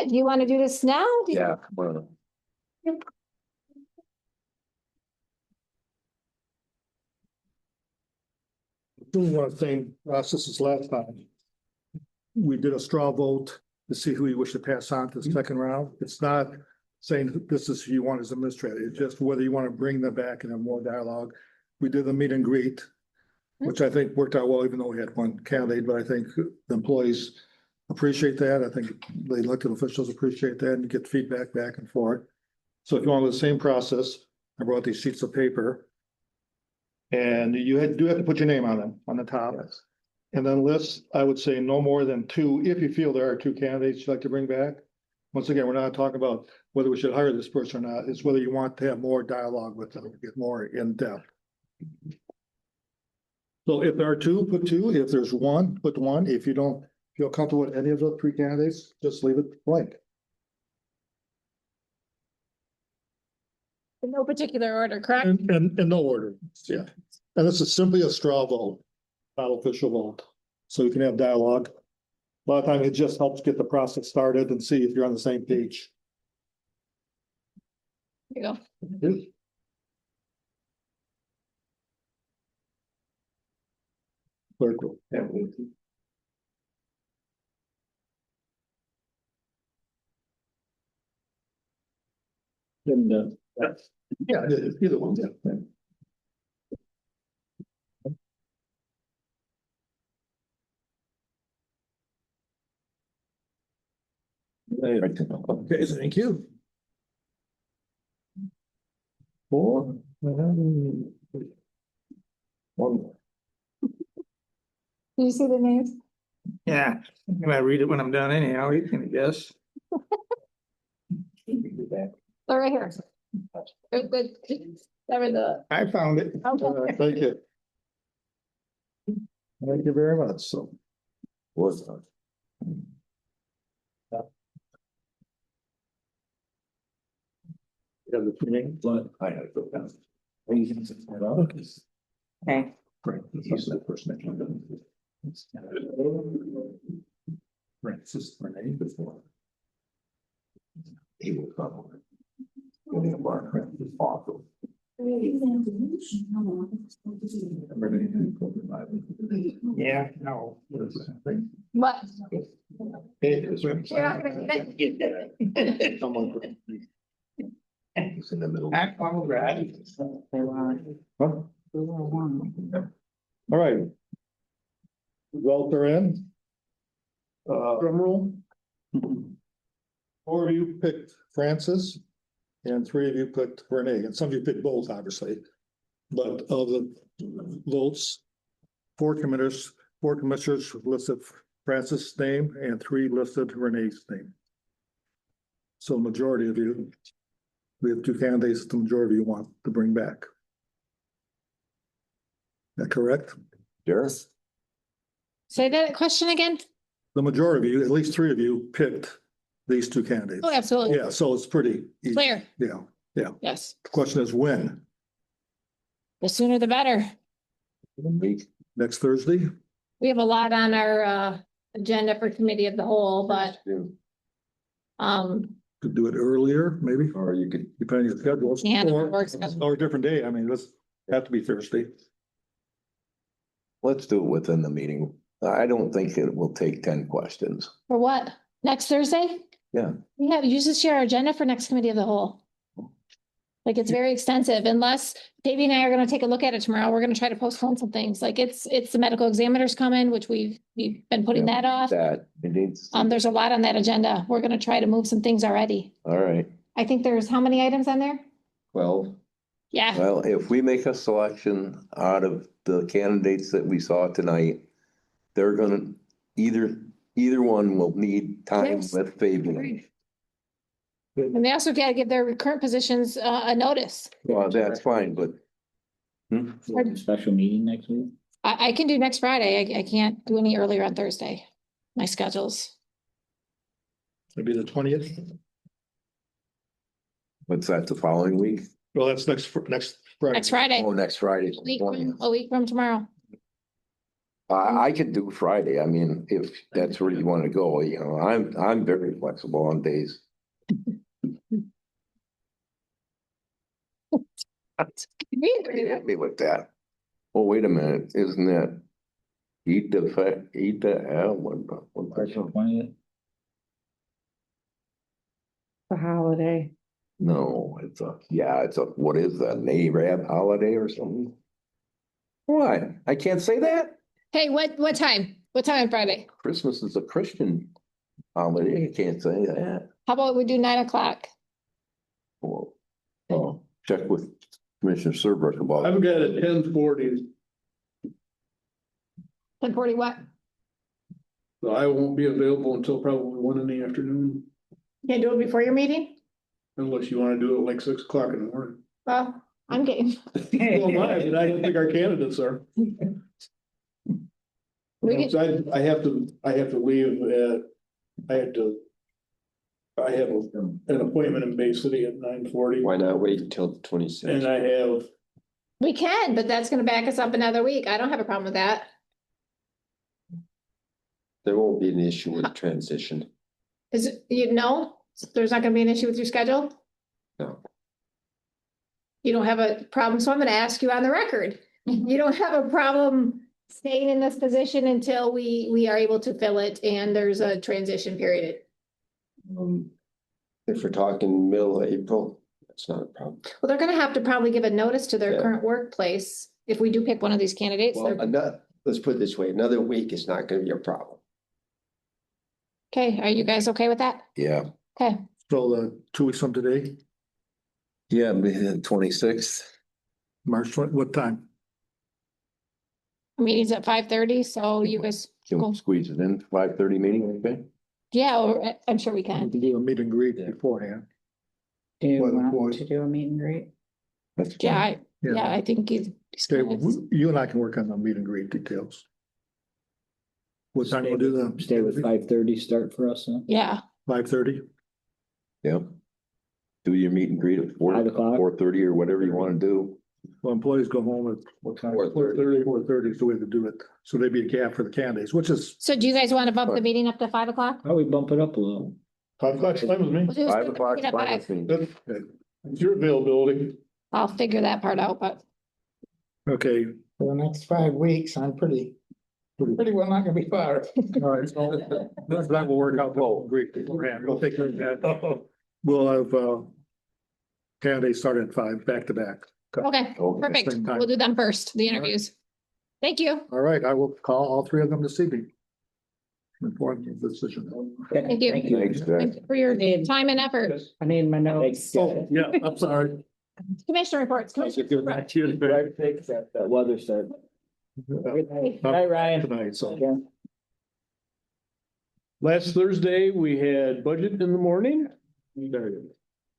do you want to do this now? Yeah. Well, Doing one of the same process as last time. We did a straw vote to see who you wish to pass on to the second round. It's not saying this is who you want as administrator, it's just whether you want to bring them back and have more dialogue. We did the meet and greet, which I think worked out well, even though we had one candidate, but I think the employees appreciate that. I think the elected officials appreciate that and get feedback back and forth. So if you want the same process, I brought these sheets of paper. And you do have to put your name on them on the top. yes. And then list, I would say no more than 2, if you feel there are 2 candidates you'd like to bring back. Once again, we're not talking about whether we should hire this person or not. It's whether you want to have more dialogue with them, get more in depth. So if there are 2, put 2. If there's 1, put 1. If you don't feel comfortable with any of the 3 candidates, just leave it blank. In no particular order, correct? And no order, yeah. And this is simply a straw vote, not official vote. So you can have dialogue. A lot of times it just helps get the process started and see if you're on the same page. There you go. Clerk will. And, yeah, either one, yeah. Okay, thank you. 4. 1. Do you see the names? Yeah, I'm gonna read it when I'm done anyhow, you can guess. Oh, right here. Good. That were the. I found it. Okay. Thank you. Thank you very much. So. Was You have the 2 names? I had to go down. Okay. Right, he's the first name. Francis Renee before. He will come over. Awful. Yeah, no. What? It's in the middle. Act on grad. All right. Results are in. Drum roll. 4 of you picked Francis and 3 of you picked Renee, and some of you picked both, obviously. But of the votes, 4 commissioners listed Francis' name and 3 listed Renee's name. So majority of you, we have 2 candidates, the majority of you want to bring back. Is that correct? Yes. Say that question again? The majority of you, at least 3 of you picked these 2 candidates. Oh, absolutely. Yeah, so it's pretty easy. Clear. Yeah, yeah. Yes. The question is when? The sooner the better. Next Thursday? We have a lot on our agenda for committee of the whole, but Could do it earlier, maybe, or you could, depending on your schedules. Yeah, it Or works. or a different day. I mean, this have to be Thursday. Let's do it within the meeting. I don't think it will take 10 questions. For what? Next Thursday? Yeah. Yeah, you just share our agenda for next committee of the whole. Like, it's very extensive, unless Davey and I are gonna take a look at it tomorrow. We're gonna try to postpone some things. Like, it's the medical examiners coming, which we've been putting that off. That it needs. There's a lot on that agenda. We're gonna try to move some things already. All right. I think there's how many items on there? Well, Yeah, well, if we make a selection out of the candidates that we saw tonight, they're gonna either one will need time Yes. with Fabian. and they also gotta give their current positions a notice. Well, that's fine, but Special meeting next week? I can do next Friday. I can't do any earlier on Thursday. My schedule's. It'd be the 20th. what's that, the following week? Well, that's next Friday. Next Friday, Oh, next Friday. a week from tomorrow. I could do Friday. I mean, if that's where you want to go, you know, I'm very flexible on days. Hit me with that. Oh, wait a minute, isn't that? Eat the L, what? April 20th. The holiday. No, it's a, what is that, an Arab holiday or something? What? I can't say that? Hey, what time? What time on Friday? Christmas is a Christian holiday. I can't say that. How about we do 9:00? Well, oh, check with Commissioner Serbrook about. I've got it 10:40, 10:40 what? so I won't be available until probably 1 in the afternoon, Can't do it before your meeting? unless you want to do it like 6 o'clock in the morning. Well, I'm game. Well, but I don't think our candidates are. We can, I have to leave I have an appointment in Bay City at 9:40. Why not wait until the 26th? And I have, we can, but that's gonna back us up another week. I don't have a problem with that. There won't be an issue with transition. Is it, there's not gonna be an issue with your schedule? No. You don't have a problem, so I'm gonna ask you on the record. You don't have a problem staying in this position until we are able to fill it and there's a transition period? If we're talking middle of April, that's not a problem. Well, they're gonna have to probably give a notice to their Yeah. current workplace if we do pick one of these candidates. Well, let's put it this way, another week is not gonna be a problem. Okay, are you guys okay with that? Yeah, Okay, So 2 weeks from today, yeah, 26th. March 20, what time? meeting's at 5:30, so you guys, Can Cool. we squeeze it in 5:30 meeting, okay? yeah, I'm sure we We can. can do a meet and greet beforehand. Do you Well, want well- to do a meet and greet? That's Yeah, fine. yeah, I think Okay, you and I can work on the meet and greet details. What time we'll do the? Stay with 5:30 start for us, huh? Yeah, 5:30? Yep. Do your meet and greet at 5 o'clock. 4:30 or whatever you want to do. Well, employees go home at what time? 4:30. 4:30 is the way to do it. So there'd be a gap for the candidates, which is so do you guys want to bump the meeting up to 5:00? How we bump it up a little? 5 o'clock, fine with me. We'll do 5 the o'clock, meeting at fine 5. with me. It's your availability. I'll figure that part out, but Okay, For the next 5 weeks, I'm pretty Pretty well not gonna be far. All right, so that will work out well, great beforehand. We'll take care of that. We'll have, candidates starting at 5, back to back. Okay, perfect. Same time. We'll do them first, the interviews. Thank you. All right, I will call all 3 of them this evening. Inform the decision. Thank you. Thanks, Jack. Thank you for your time and effort. I need my notes. Oh, yeah, I'm sorry. Commissioner reports. Commissioner reports. That weather started. Night, Ryan. Tonight, so. Last Thursday, we had budget in the morning.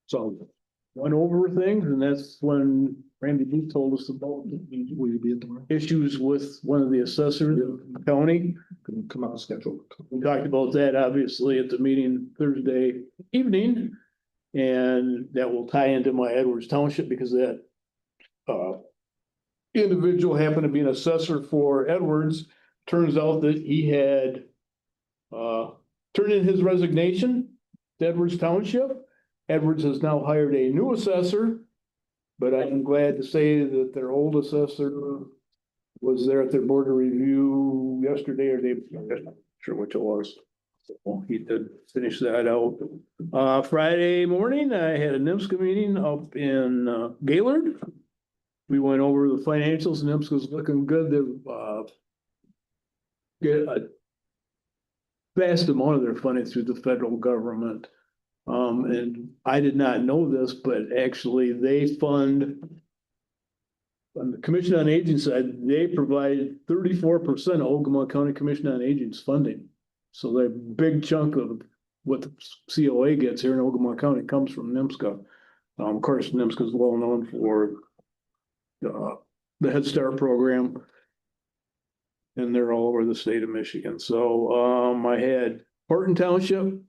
So went over things, and that's when Randy Booth told us about Will you be at the issues with one of the assessors in the county. come out schedule? We talked about that obviously at the meeting Thursday evening. And that will tie into my Edwards Township because that individual happened to be an assessor for Edwards. Turns out that he had turned in his resignation to Edwards Township. Edwards has now hired a new assessor, but I'm glad to say that their old assessor was there at their board of review yesterday or day, I'm not sure which it was. Well, he did finish that out. Friday morning, I had a NIMSCA meeting up in Gaylord. We went over the financials. NIMSCA's looking good. They've get a vast amount of their funding through the federal government. And I did not know this, but actually they fund on the Commission on Aging side, they provide 34% of Ogemaw County Commission on Aging's funding. So the big chunk of what the COA gets here in Ogemaw County comes from NIMSCA. Of course, NIMSCA is well known for the Head Start program, and they're all over the state of Michigan. So I had Horton Township.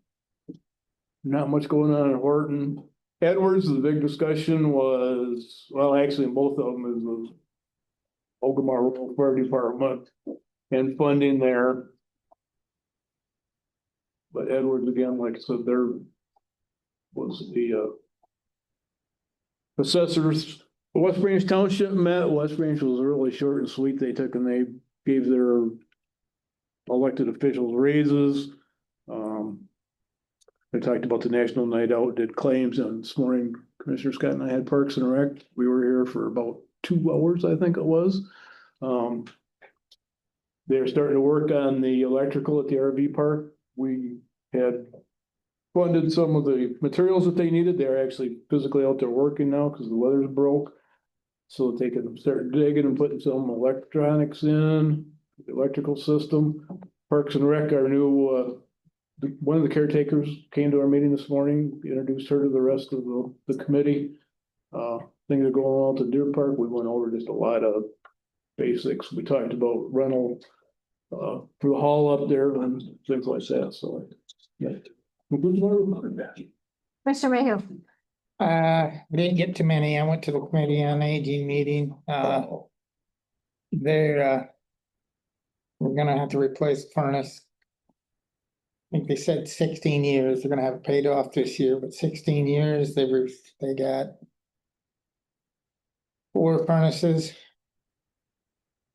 Not much going on in Horton. Edwards, the big discussion was, well, actually, both of them is the Ogemaw Rural Fire Department and funding there. But Edwards, again, like I said, there was the assessors. West Branch Township met. West Branch was really short and sweet. They took and they gave their elected officials raises. They talked about the National Night Out, did claims, and this morning Commissioner Scott and I had Parks and Rec. We were here for about 2 hours, I think it was. They're starting to work on the electrical at the RV park. We had funded some of the materials that they needed. They're actually physically out there working now because the weather's broke. So they can start digging and putting some electronics in, the electrical system. Parks and Rec, our new one of the caretakers came to our meeting this morning, introduced her to the rest of the committee. Things are going on at the Deer Park. We went over just a lot of basics. We talked about rental for the hall up there and things like that. So, yeah. Mr. Mayhew. We didn't get too many. I went to the Committee on Aging meeting. We're gonna have to replace the furnace. I think they said 16 years. They're gonna have it paid off this year, but 16 years, they got 4 furnaces.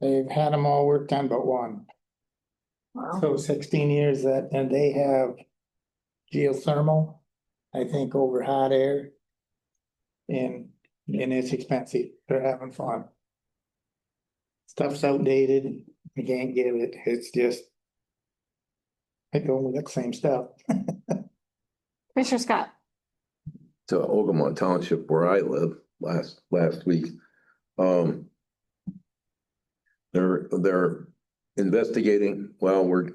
They've had them all worked on but one. Wow. So 16 years that, and they have geothermal, I think, over hot air. And it's expensive. They're having fun. Stuff's outdated. You can't get it. It's just. I go with that same stuff. Commissioner Scott. To Ogemaw Township where I live last week. They're investigating, well, we're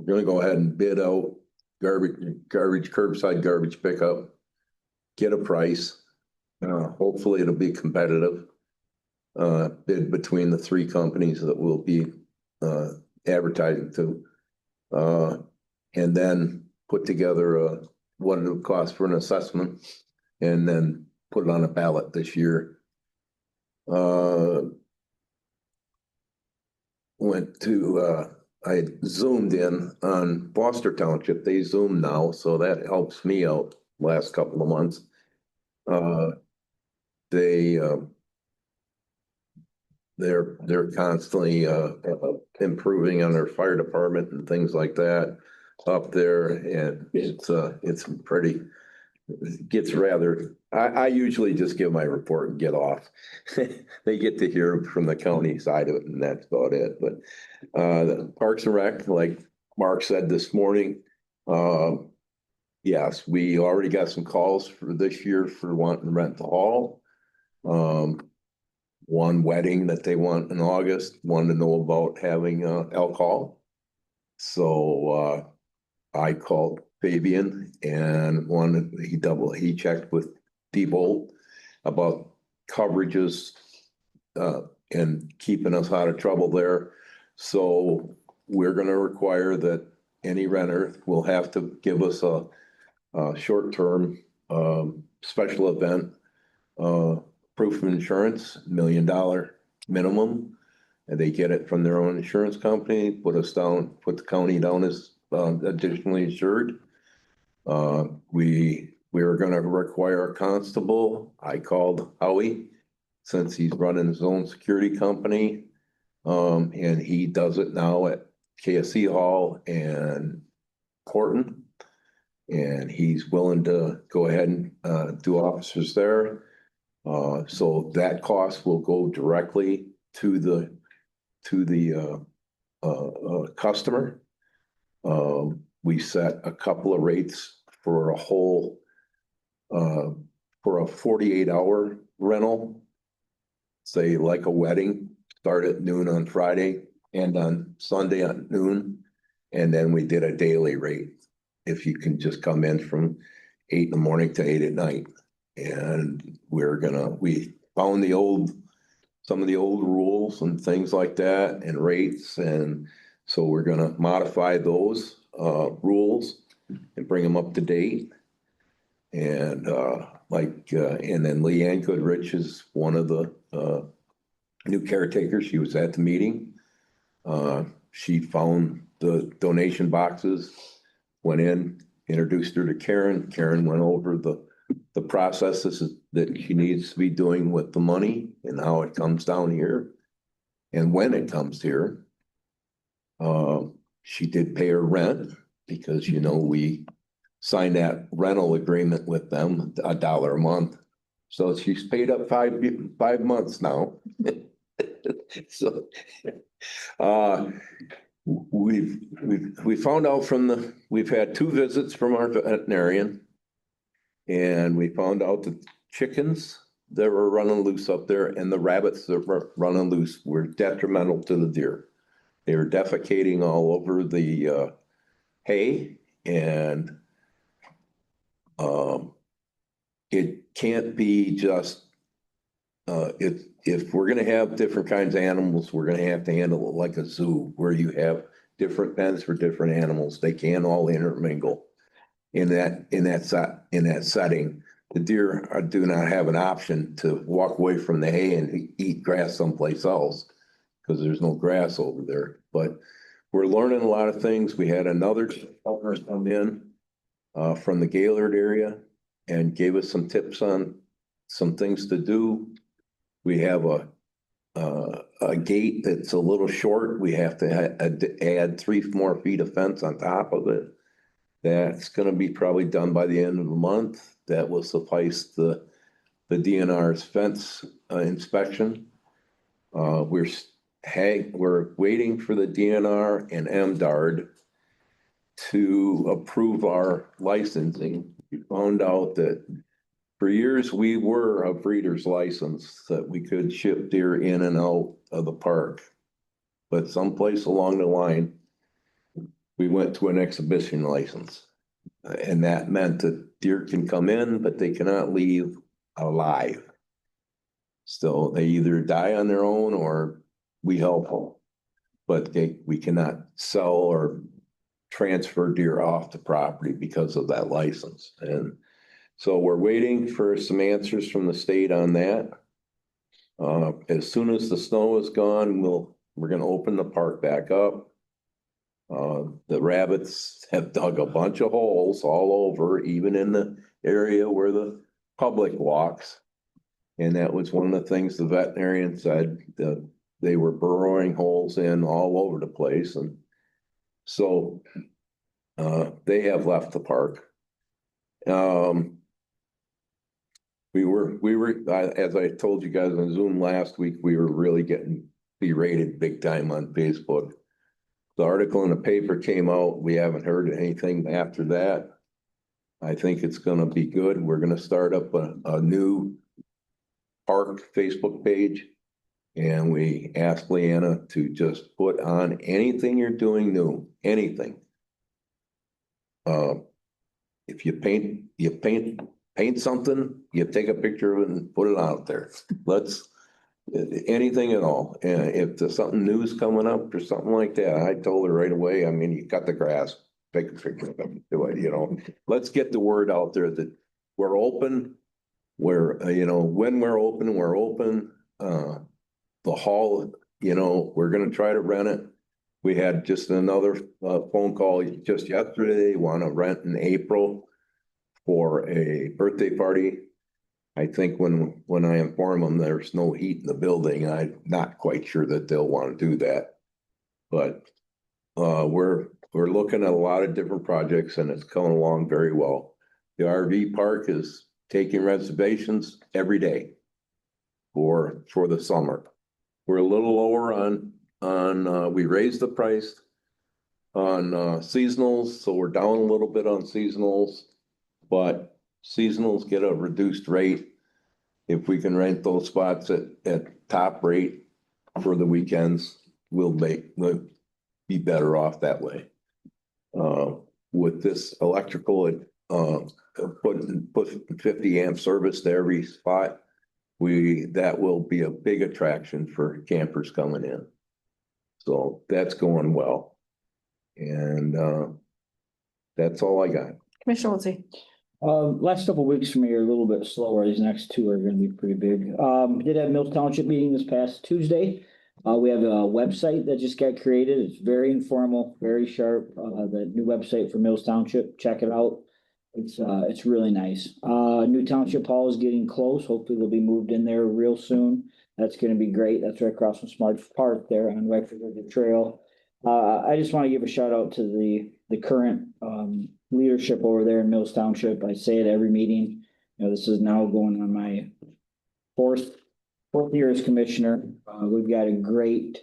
gonna go ahead and bid out curbside garbage pickup. Get a price. Hopefully it'll be competitive. Bid between the 3 companies that will be advertising to. And then put together what it would cost for an assessment and then put it on a ballot this year. I zoomed in on Foster Township. They Zoom now, so that helps me out last couple of months. they're constantly improving on their fire department and things like that up there, and it's pretty, it gets rather, I usually just give my report and get off. They get to hear from the county side of it, and that's about it. But the Parks and Rec, like Mark said this morning, yes, we already got some calls for this year for wanting to rent the hall. One wedding that they want in August, wanted to know about having alcohol. So I called Fabian and he checked with Diebold about coverages and keeping us out of trouble there. So we're gonna require that any renter will have to give us a short-term special event proof of insurance, $1 million minimum. And they get it from their own insurance company, put the county down as additionally insured. We are gonna require a constable. I called Howie since he's running his own security company. And he does it now at KSC Hall and Horton. And he's willing to go ahead and do officers there. So that cost will go directly to the customer. We set a couple of rates for a whole for a 48-hour rental, say like a wedding, start at noon on Friday and on Sunday at noon. And then we did a daily rate if you can just come in from 8 in the morning to 8 at night. And we found some of the old rules and things like that and rates. And so we're gonna modify those rules and bring them up to date. And and then Leanne Goodrich is one of the new caretakers. She was at the meeting. She found the donation boxes, went in, introduced her to Karen. Karen went over the processes that she needs to be doing with the money and how it comes down here and when it comes here. She did pay her rent because, we signed that rental agreement with them, $1 a month. So she's paid up 5 months now. So, we found out we've had 2 visits from our veterinarian. And we found out the chickens that were running loose up there and the rabbits that were running loose were detrimental to the deer. They were defecating all over the hay, and it can't be just if we're gonna have different kinds of animals, we're gonna have to handle it like a zoo where you have different pens for different animals. They can't all intermingle. In that setting, the deer do not have an option to walk away from the hay and eat grass someplace else because there's no grass over there. But we're learning a lot of things. We had another owner come in from the Gaylord area and gave us some tips on some things to do. We have a gate that's a little short. We have to add 3 more feet of fence on top of it. That's gonna be probably done by the end of the month. That will suffice the DNR's fence inspection. We're waiting for the DNR and MDARD to approve our licensing. We found out that for years we were a breeder's license that we could ship deer in and out of the park. But someplace along the line, we went to an exhibition license. And that meant that deer can come in, but they cannot leave alive. So they either die on their own or we help them. But we cannot sell or transfer deer off the property because of that license. And so we're waiting for some answers from the state on that. As soon as the snow is gone, we're gonna open the park back up. The rabbits have dug a bunch of holes all over, even in the area where the public walks. And that was one of the things the veterinarian said, the they were burrowing holes in all over the place, and so they have left the park. We were, as I told you guys on Zoom last week, we were really getting berated big time on Facebook. The article in the paper came out. We haven't heard anything after that. I think it's gonna be good. We're gonna start up a new park Facebook page. And we asked Leanna to just put on anything you're doing new, anything. If you paint something, you take a picture of it and put it out there. Anything at all. And if there's something new is coming up or something like that, I told her right away, I mean, you cut the grass, take a picture of it, do it, you know. Let's get the word out there that we're open. We're, you know, when we're open, we're open. The hall, you know, we're gonna try to rent it. We had just another phone call just yesterday. They want to rent in April for a birthday party. I think when I inform them there's no heat in the building, I'm not quite sure that they'll want to do that. But we're looking at a lot of different projects, and it's coming along very well. The RV park is taking reservations every day for the summer. We're a little lower on we raised the price on seasonals, so we're down a little bit on seasonals, but seasonals get a reduced rate. If we can rent those spots at top rate for the weekends, we'll be better off that way. With this electrical, put 50 amp service to every spot, that will be a big attraction for campers coming in. So that's going well. And that's all I got. Commissioner Wiltie. Last couple of weeks for me are a little bit slower. These next two are gonna be pretty big. Did have Mills Township meeting this past Tuesday. We have a website that just got created. It's very informal, very sharp. The new website for Mills Township, check it out. It's really nice. New Township Hall is getting close. Hopefully they'll be moved in there real soon. That's gonna be great. That's right across from Smart Park there on Wexford Trail. I just want to give a shout out to the current leadership over there in Mills Township. I say it every meeting. You know, this is now going on my fourth year as commissioner. We've got a great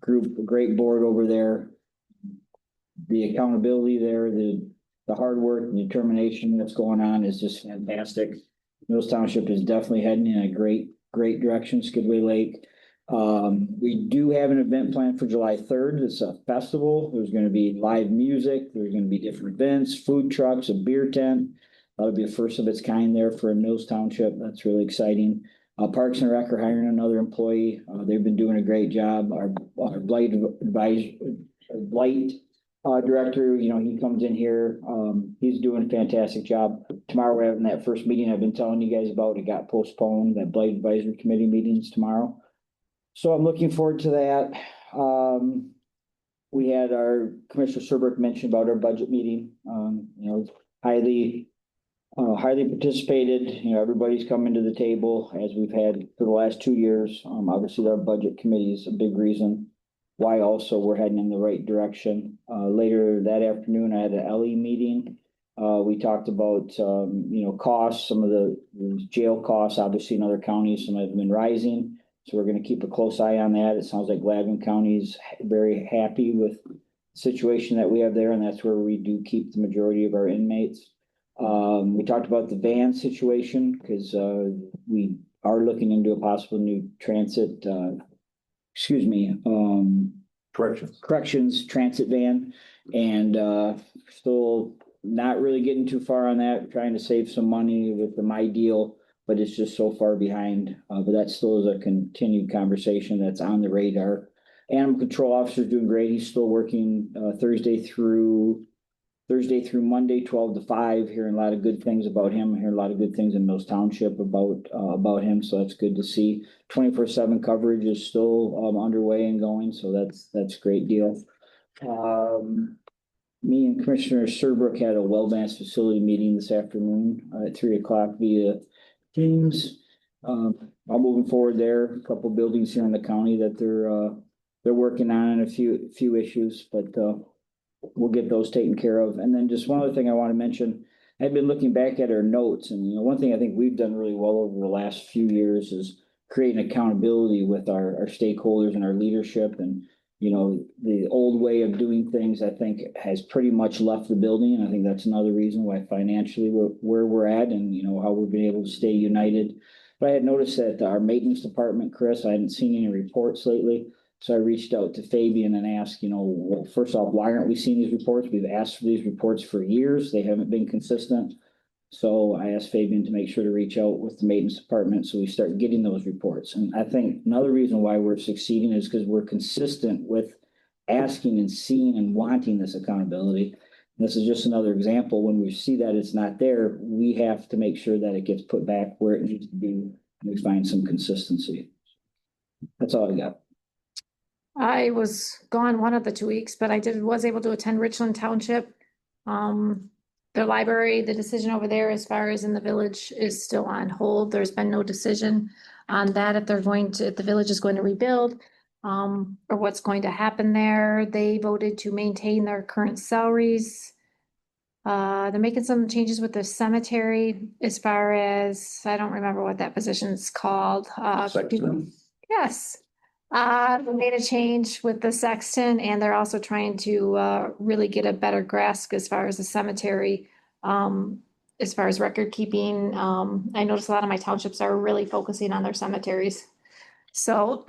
group, a great board over there. The accountability there, the hard work and determination that's going on is just fantastic. Mills Township is definitely heading in a great direction, Skidway Lake. We do have an event planned for July 3rd. It's a festival. There's going to be live music. There's going to be different events, food trucks, a beer tent. That'll be a first of its kind there for Mills Township. That's really exciting. Parks and Rec are hiring another employee. They've been doing a great job. Our blight director, you know, he comes in here. He's doing a fantastic job. Tomorrow we're having that first meeting I've been telling you guys about. It got postponed, that Blight Advisory Committee meetings tomorrow. So I'm looking forward to that. We had our Commissioner Serbrook mention about our budget meeting. You know, highly participated. You know, everybody's coming to the table as we've had for the last 2 years. Obviously our budget committee is a big reason why also we're heading in the right direction. Later that afternoon, I had an LE meeting. We talked about, you know, costs, some of the jail costs, obviously in other counties, some have been rising. So we're going to keep a close eye on that. It sounds like Gladwin County is very happy with the situation that we have there, and that's where we do keep the majority of our inmates. We talked about the van situation because we are looking into a possible new transit, corrections transit van, and still not really getting too far on that, trying to save some money with the My Deal, but it's just so far behind. But that still is a continued conversation that's on the radar. Animal control officer is doing great. He's still working Thursday through Monday, 12 to 5. Hearing a lot of good things about him. Hearing a lot of good things in Mills Township about him. So that's good to see. 24/7 coverage is still underway and going. So that's a great deal. Me and Commissioner Serbrook had a Wellness facility meeting this afternoon at 3:00 via Teams. I'm moving forward there. A couple buildings here in the county that they're working on and a few issues, but we'll get those taken care of. And then just one other thing I want to mention, I've been looking back at our notes, and one thing I think we've done really well over the last few years is creating accountability with our stakeholders and our leadership. And the old way of doing things, I think, has pretty much left the building, and I think that's another reason why financially where we're at, and how we've been able to stay united. But I had noticed that our maintenance department, Chris, I hadn't seen any reports lately. So I reached out to Fabian and asked, well, first off, why aren't we seeing these reports? We've asked for these reports for years. They haven't been consistent. So I asked Fabian to make sure to reach out with the maintenance department so we start getting those reports. And I think another reason why we're succeeding is because we're consistent with asking and seeing and wanting this accountability. And this is just another example. When we see that it's not there, we have to make sure that it gets put back where it needs to be. And we find some consistency. That's all I got. I was gone one of the 2 weeks, but I was able to attend Richland Township. The library, the decision over there as far as in the village is still on hold. There's been no decision on that if the village is going to rebuild, or what's going to happen there. They voted to maintain their current salaries. They're making some changes with the cemetery as far as, I don't remember what that position's called. Sexton. Yes. They made a change with the sexton, and they're also trying to really get a better grasp as far as the cemetery, as far as record keeping. I noticed a lot of my townships are really focusing on their cemeteries. So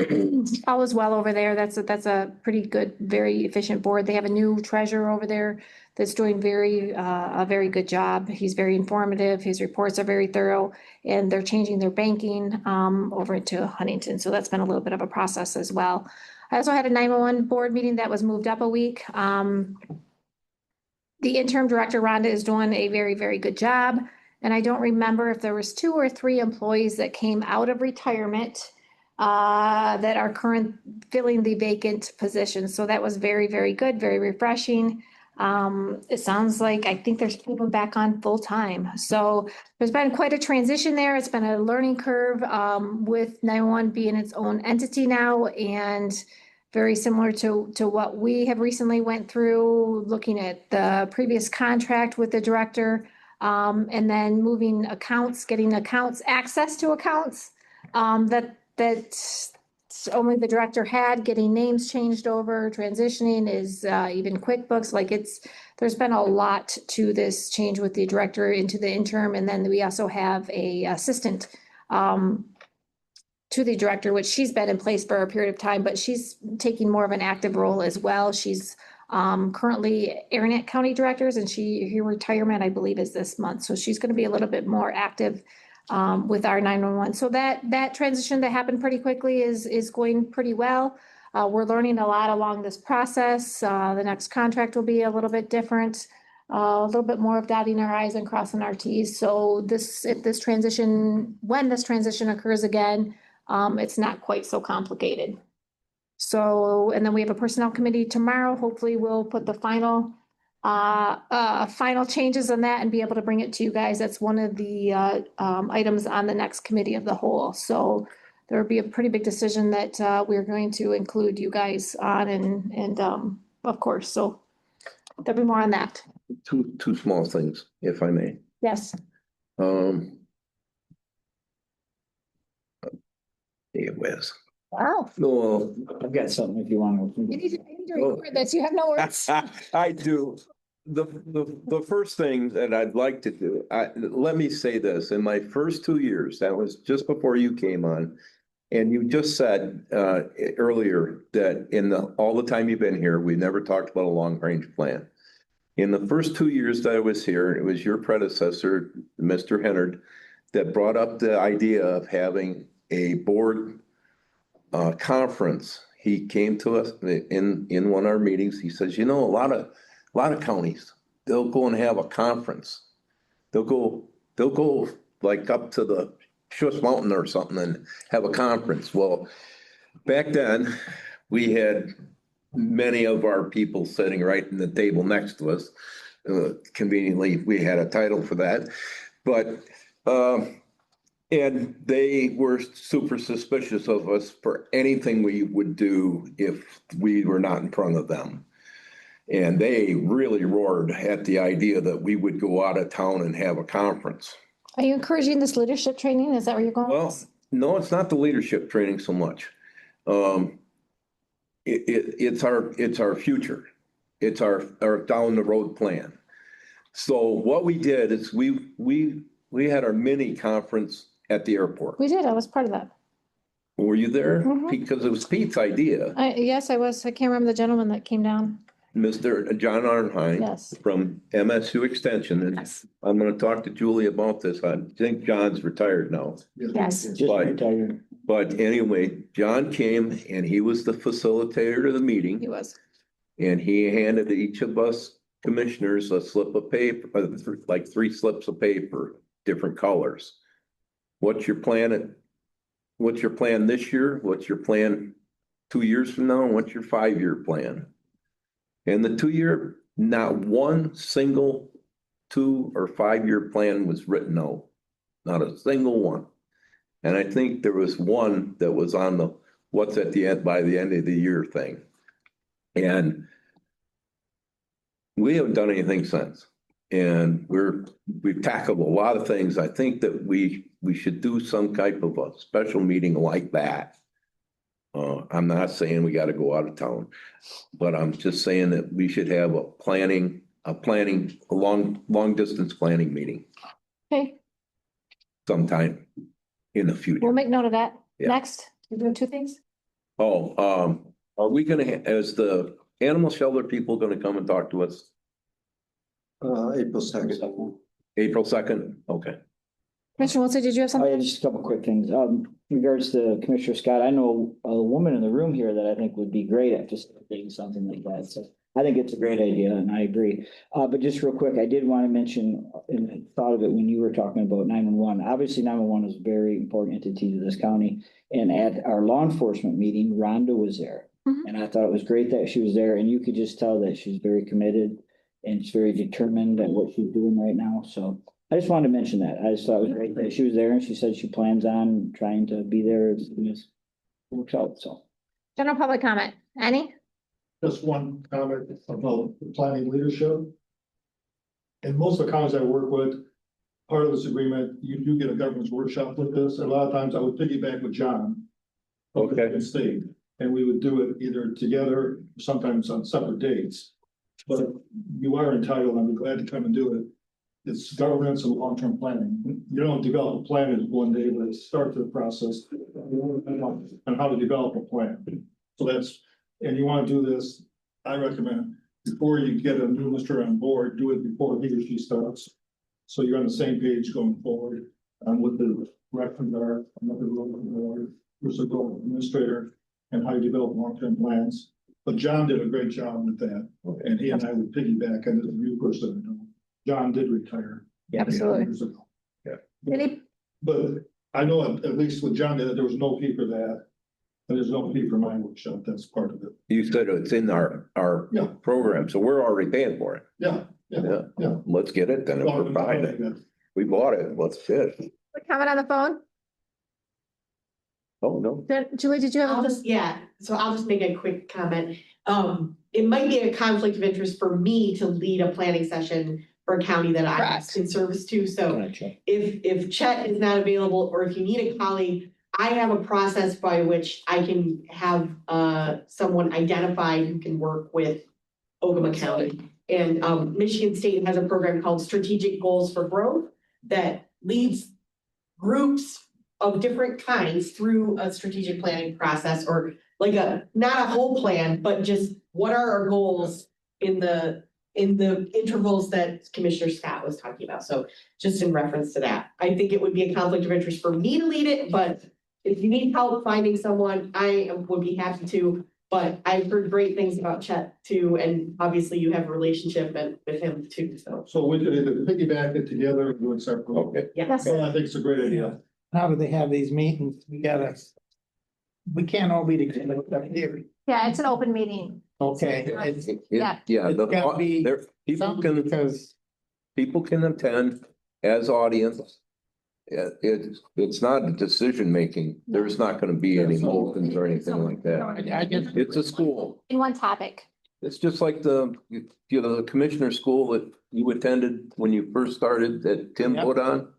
all is well over there. That's a pretty good, very efficient board. They have a new treasurer over there that's doing a very good job. He's very informative. His reports are very thorough, and they're changing their banking over into Huntington. So that's been a little bit of a process as well. I also had a 911 board meeting that was moved up a week. The interim director, Rhonda, is doing a very, very good job. And I don't remember if there was 2 or 3 employees that came out of retirement that are filling the vacant position. So that was very, very good, very refreshing. It sounds like, I think there's people back on full time. So there's been quite a transition there. It's been a learning curve with 911 being its own entity now, and very similar to what we have recently went through, looking at the previous contract with the director, and then moving accounts, getting accounts, access to accounts that only the director had, getting names changed over, transitioning is even QuickBooks, there's been a lot to this change with the director into the interim. And then we also have a assistant to the director, which she's been in place for a period of time, but she's taking more of an active role as well. She's currently Aranet County Directors, and her retirement, I believe, is this month. So she's going to be a little bit more active with our 911. So that transition that happened pretty quickly is going pretty well. We're learning a lot along this process. The next contract will be a little bit different, a little bit more of dotting our I's and crossing our T's. So when this transition occurs again, it's not quite so complicated. So, and then we have a personnel committee tomorrow. Hopefully we'll put the final changes on that and be able to bring it to you guys. That's one of the items on the next committee of the whole. So there will be a pretty big decision that we're going to include you guys on, and of course, so there'll be more on that. Two small things, if I may. Yes. It was. Wow. No, I've got something if you want to. You need to record this. You have no words. I do. The first thing that I'd like to do, let me say this, in my first 2 years, that was just before you came on, and you just said earlier that all the time you've been here, we've never talked about a long-range plan. In the first 2 years that I was here, it was your predecessor, Mr. Hennard, that brought up the idea of having a board conference. He came to us in one of our meetings. He says, a lot of counties, they'll go and have a conference. They'll go like up to the Schuss Mountain or something and have a conference. Well, back then we had many of our people sitting right in the table next to us. Conveniently, we had a title for that, but And they were super suspicious of us for anything we would do if we were not in front of them. And they really roared at the idea that we would go out of town and have a conference. Are you encouraging this leadership training? Is that where you're going? Well, no, it's not the leadership training so much. It's our future. It's our down the road plan. So what we did is we had our mini conference at the airport. We did. I was part of that. Were you there? Mhm. Because it was Pete's idea. Yes, I was. I can't remember the gentleman that came down. Mr. John Arnheim. Yes. From MSU Extension. And I'm gonna talk to Julie about this. I think John's retired now. Yes. Just retired. But anyway, John came and he was the facilitator of the meeting. He was. And he handed each of us commissioners a slip of paper, like 3 slips of paper, different colors. What's your plan? What's your plan this year? What's your plan 2 years from now? And what's your 5-year plan? And the 2-year, not one single 2 or 5-year plan was written out. Not a single one. And I think there was one that was on the what's at the end by the end of the year thing. And we haven't done anything since. And we've tackled a lot of things. I think that we should do some type of a special meeting like that. I'm not saying we got to go out of town, but I'm just saying that we should have a long distance planning meeting Okay. sometime in the future. We'll make note of that. Yeah. Next, you're doing 2 things? Oh, are we gonna, as the animal shelter people gonna come and talk to us? April 2nd. April 2nd? Okay. Commissioner Wilson, did you have Oh, something? yeah, just a couple quick things. In regards to Commissioner Scott, I know a woman in the room here that I think would be great at facilitating something like that. So I think it's a great idea and I agree. But just real quick, I did want to mention, and I thought of it when you were talking about 911. Obviously, 911 is a very important entity to this county. And at our law enforcement meeting, Rhonda was there. Mhm. And I thought it was great that she was there and you could just tell that she's very committed and she's very determined at what she's doing right now. So I just wanted to mention that. I just thought it was great that she was there and she said she plans on trying to be there as soon as it works out, so. General public comment. Any? Just one comment about the planning leadership. In most of the counties I work with, part of this agreement, you do get a governance workshop with this. A lot of times I would piggyback with John. Okay. And state, and we would do it either together, sometimes on separate dates. But you are entitled, I'm glad to come and do it. It's governance and long-term planning. You don't develop a plan in one day, but start the process on how to develop a plan. So that's, and you want to do this, I recommend, before you get a new administrator on board, do it before he or she starts. So you're on the same page going forward on what the directions are, on what the role of the board, who's the goal administrator, and how you develop long-term plans. But John did a great job with that, and he and I would piggyback on the new person. John did retire. Absolutely. Years ago. Any? But I know at least with John, there was no fee for that. And there's no fee for my workshop. That's part of it. You said it's in our Yeah. program, so we're already paying for it. Yeah, yeah. Let's get it then. If we're buying it. We bought it. Let's fit. Comment on the phone? Oh, no. Julie, did you have? So I'll just make a quick comment. It might be a conflict of interest for me to lead a planning session for a county that I'm in service to. So if Chet is not available, or if you need a colleague, I have a process by which I can have someone identified who can work with Ogemaw County. And Michigan State has a program called Strategic Goals for Growth that leads groups of different kinds through a strategic planning process, or like not a whole plan, but just what are our goals in the intervals that Commissioner Scott was talking about. So just in reference to that, I think it would be a conflict of interest for me to lead it, but if you need help finding someone, would be happy to. But I've heard great things about Chet too, and obviously you have a relationship with him too, so. So we could either piggyback it together or do it separately. Okay. Yes. Well, I think it's a great idea. How do they have these meetings? We can't all be together up here. Yeah, it's an open meeting. Okay. Yeah. Yeah. It's gotta be People something can because attend as audience. it's not a decision making. There's not gonna be any motions or anything like that. It's a school. In one topic. It's just like the commissioner school that you attended when you first started that Tim Yep. put on.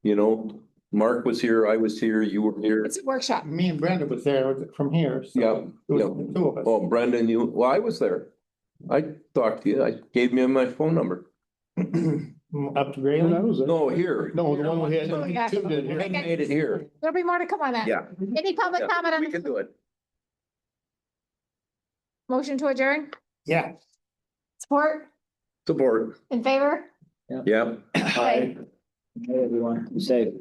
You know, Mark was here, I was here, you were here. It's a workshop. Me and Brenda was there from here. so Yeah, it was yeah. the two of us. Oh, Brendan, well, I was there. I talked to you. I gave you my phone number. Up to Grayling? No, here. No, the one we had. Oh, yeah. Tim did here. I made it here. There'll be more to come on that. Yeah. Any public Yeah, comment on we the can do it. motion to adjourn? Yeah. Support? Support. In favor? Yep. Okay. Hey, everyone, be safe.